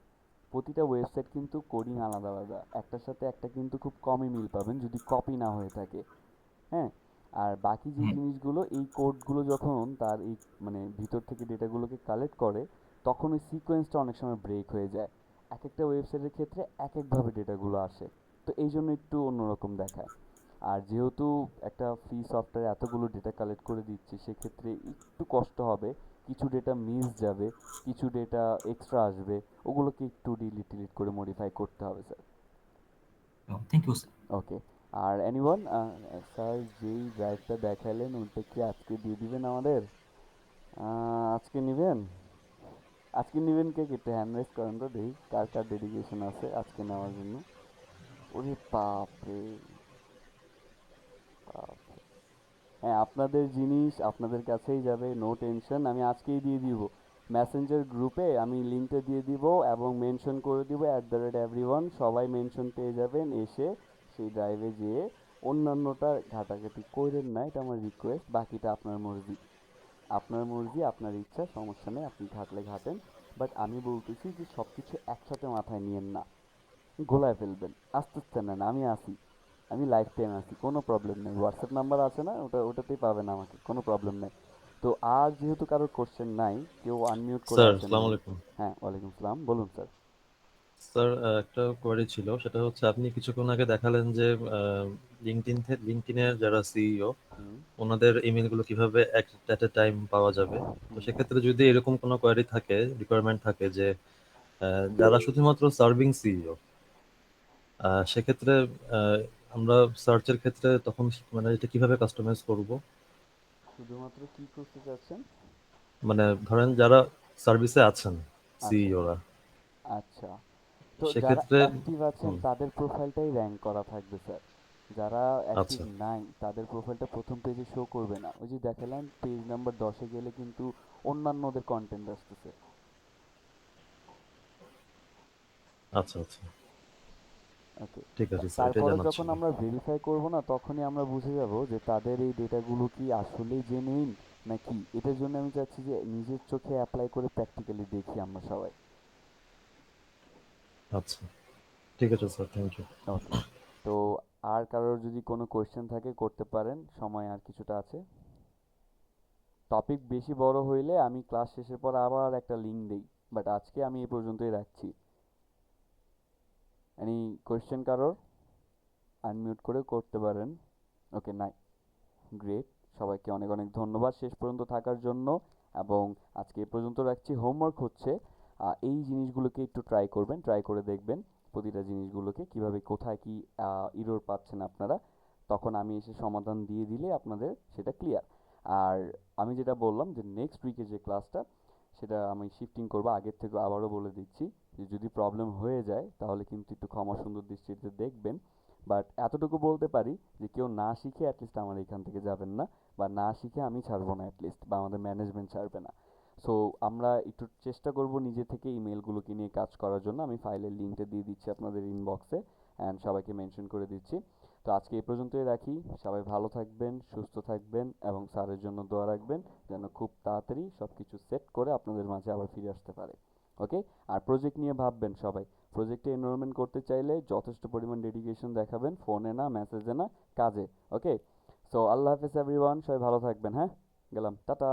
Speaker 1: প্রতিটা ওয়েবসাইট কিন্তু কোডিং আলাদা আলাদা, একটার সাথে একটা কিন্তু খুব কমই মিল পাবেন যদি কপি না হয়ে থাকে। হ্যাঁ, আর বাকি যে
Speaker 5: হুম,
Speaker 1: জিনিসগুলো এই কোডগুলো যখন তার এই মানে ভিতর থেকে ডেটাগুলোকে কালেক্ট করে তখন ওই সিকোয়েন্সটা অনেক সময় ব্রেক হয়ে যায়, এক একটা ওয়েবসাইটের ক্ষেত্রে এক একভাবে ডেটাগুলো আসে, তো এই জন্য একটু অন্যরকম দেখায়। আর যেহেতু একটা ফ্রি সফটওয়্যার এতগুলো ডেটা কালেক্ট করে দিচ্ছে সেক্ষেত্রে একটু কষ্ট হবে কিছু ডেটা মিস যাবে, কিছু ডেটা এক্সট্রা আসবে, ওগুলোকে একটু ডিলিট করে মডিফাই করতে হবে sir.
Speaker 5: Thank you sir.
Speaker 1: Okay. আর এনিওয়ান, স্যার যেই ড্রাইভটা দেখালেন ওইটা কি আজকে দিয়ে দিবেন আমাদের? আজকে নেবেন? আজকে নেবেন কে কে? একটু হ্যান্ড রাইজ করেন তো দেখি কার কার ডেডিকেশন আছে আজকে নেওয়ার জন্য। ওরে বাপরে, বাপরে। হ্যাঁ, আপনাদের জিনিস আপনাদের কাছেই যাবে, নো টেনশন, আমি আজকেই দিয়ে দিব। মেসেঞ্জার গ্রুপে আমি লিঙ্কটা দিয়ে দিব এবং মেনশন করে দিব @everyone, সবাই মেনশন পেয়ে যাবেন। এসে সেই ড্রাইভে যেয়ে অন্যান্যটা ঘাটাঘাটি কইরেন না, এটা আমার রিকোয়েস্ট, বাকিটা আপনার মর্জি। আপনার মর্জি, আপনার ইচ্ছা, সমস্যা নেই, আপনি ঘাটলে ঘাটেন। বাট আমি বলতেছি যে সব কিছু একসাথে মাথায় নিয়েন না, গোলায় ফেলবেন। আস্তে আস্তে নেন, আমি আছি, আমি লাইফ টাইম আছি, কোনো প্রবলেম নেই। হোয়াটসঅ্যাপ নাম্বার আছে না, ওটাতেই পাবেন আমাকে, কোনো প্রবলেম নেই। তো আর যেহেতু কারোর কোশ্চেন নাই, কেউ আনমিউট করে
Speaker 6: স্যার
Speaker 1: আসেন
Speaker 6: আসসালামু
Speaker 1: নাই।
Speaker 6: আলাইকুম।
Speaker 1: হ্যাঁ, ওয়ালাইকুম সালাম, বলুন স্যার।
Speaker 6: স্যার একটা কোয়ারি ছিল, সেটা হচ্ছে আপনি কিছুক্ষণ আগে দেখালেন যে লিঙ্কডইনের যারা সিইও
Speaker 1: হুম
Speaker 6: ওনাদের ইমেলগুলো কিভাবে অ্যাট এ টাইম পাওয়া যাবে। তো
Speaker 1: হুম
Speaker 6: সেক্ষেত্রে যদি এরকম কোনো কোয়ারি থাকে, রিকোয়ারমেন্ট থাকে যে
Speaker 1: হুম।
Speaker 6: যারা শুধুমাত্র সার্ভিং সিইও, সেক্ষেত্রে আহ, আমরা সার্চের ক্ষেত্রে তখন মানে এটা কিভাবে কাস্টমাইজ করব?
Speaker 1: শুধুমাত্র কি করতে চাচ্ছেন?
Speaker 6: মানে ধরেন যারা সার্ভিসে আছেন
Speaker 1: আচ্ছা
Speaker 6: সিইওরা,
Speaker 1: আচ্ছা। তো যারা
Speaker 6: সেক্ষেত্রে
Speaker 1: অ্যাক্টিভ আছেন
Speaker 6: হুম,
Speaker 1: তাদের প্রোফাইলটাই র্যাঙ্ক করা থাকবে স্যার। যারা অ্যাক্টিভ
Speaker 6: আচ্ছা
Speaker 1: নাই তাদের প্রোফাইলটা প্রথম পেজে শো করবে না। ওই যে দেখালাম পেজ নাম্বার 10-এ গেলে কিন্তু অন্যান্যদের কন্টেন্ট আসতেছে।
Speaker 6: আচ্ছা আচ্ছা,
Speaker 1: ওকে।
Speaker 6: ঠিক আছে স্যার, এটাই
Speaker 1: তারপরে
Speaker 6: জানার
Speaker 1: যখন
Speaker 6: ছিল।
Speaker 1: আমরা ভেরিফাই করব না, তখনই আমরা বুঝে যাব যে তাদের এই ডেটাগুলো কি আসলেই জেনুইন নাকি। এটার জন্য আমি চাচ্ছি যে নিজের চোখে অ্যাপ্লাই করে প্র্যাকটিক্যালি দেখি আমরা সবাই।
Speaker 6: আচ্ছা, ঠিক আছে স্যার, থ্যাংক ইউ।
Speaker 1: ওকে। তো আর কারোর যদি কোনো কোয়েশ্চেন থাকে করতে পারেন, সময় আর কিছুটা আছে। টপিক বেশি বড় হইলে আমি ক্লাস শেষের পর আবার একটা লিঙ্ক দেই, বাট আজকে আমি এই পর্যন্তই রাখছি। এনি কোয়েশ্চেন কারোর? আনমিউট করে করতে পারেন। ওকে, নাই, গ্রেট। সবাইকে অনেক অনেক ধন্যবাদ শেষ পর্যন্ত থাকার জন্য। এবং আজকে এ পর্যন্ত রাখছি। হোমওয়ার্ক হচ্ছে এই জিনিসগুলোকে একটু ট্রাই করবেন, ট্রাই করে দেখবেন প্রতিটা জিনিসগুলোকে কিভাবে কোথায় কি ইরর পাচ্ছেন আপনারা। তখন আমি এসে সমাধান দিয়ে দিলে আপনাদের সেটা ক্লিয়ার। আর আমি যেটা বললাম যে নেক্সট উইকে যে ক্লাসটা, সেটা আমি শিফটিং করবো। আগের থেকে আবারও বলে দিচ্ছি যে যদি প্রবলেম হয়ে যায় তাহলে কিন্তু একটু ক্ষমা সুন্দর দৃষ্টিতে দেখবেন। বাট এতটুকু বলতে পারি যে কেউ না শিখে অ্যাটলিস্ট আমার এখান থেকে যাবেন না, বা না শিখে আমি ছাড়বো না অ্যাটলিস্ট, বা আমাদের ম্যানেজমেন্ট ছাড়বে না। সো আমরা একটু চেষ্টা করব নিজে থেকে ইমেলগুলোকে নিয়ে কাজ করার জন্য। আমি ফাইলের লিঙ্কটা দিয়ে দিচ্ছি আপনাদের ইনবক্সে, অ্যান্ড সবাইকে মেনশন করে দিচ্ছি। তো আজকে এই পর্যন্তই রাখি। সবাই ভালো থাকবেন, সুস্থ থাকবেন, এবং স্যারের জন্য দোয়া রাখবেন যেন খুব তাড়াতাড়ি সব কিছু সেট করে আপনাদের মাঝে আবার ফিরে আসতে পারে। ওকে। আর প্রজেক্ট নিয়ে ভাববেন সবাই। প্রজেক্টে এনরোলমেন্ট করতে চাইলে যথেষ্ট পরিমাণ ডেডিকেশন দেখাবেন, ফোনে না, মেসেজে না, কাজে। ওকে। সো আল্লাহ হাফেজ এভরিওয়ান, সবাই ভালো থাকবেন। হ্যাঁ, গেলাম, টাটা।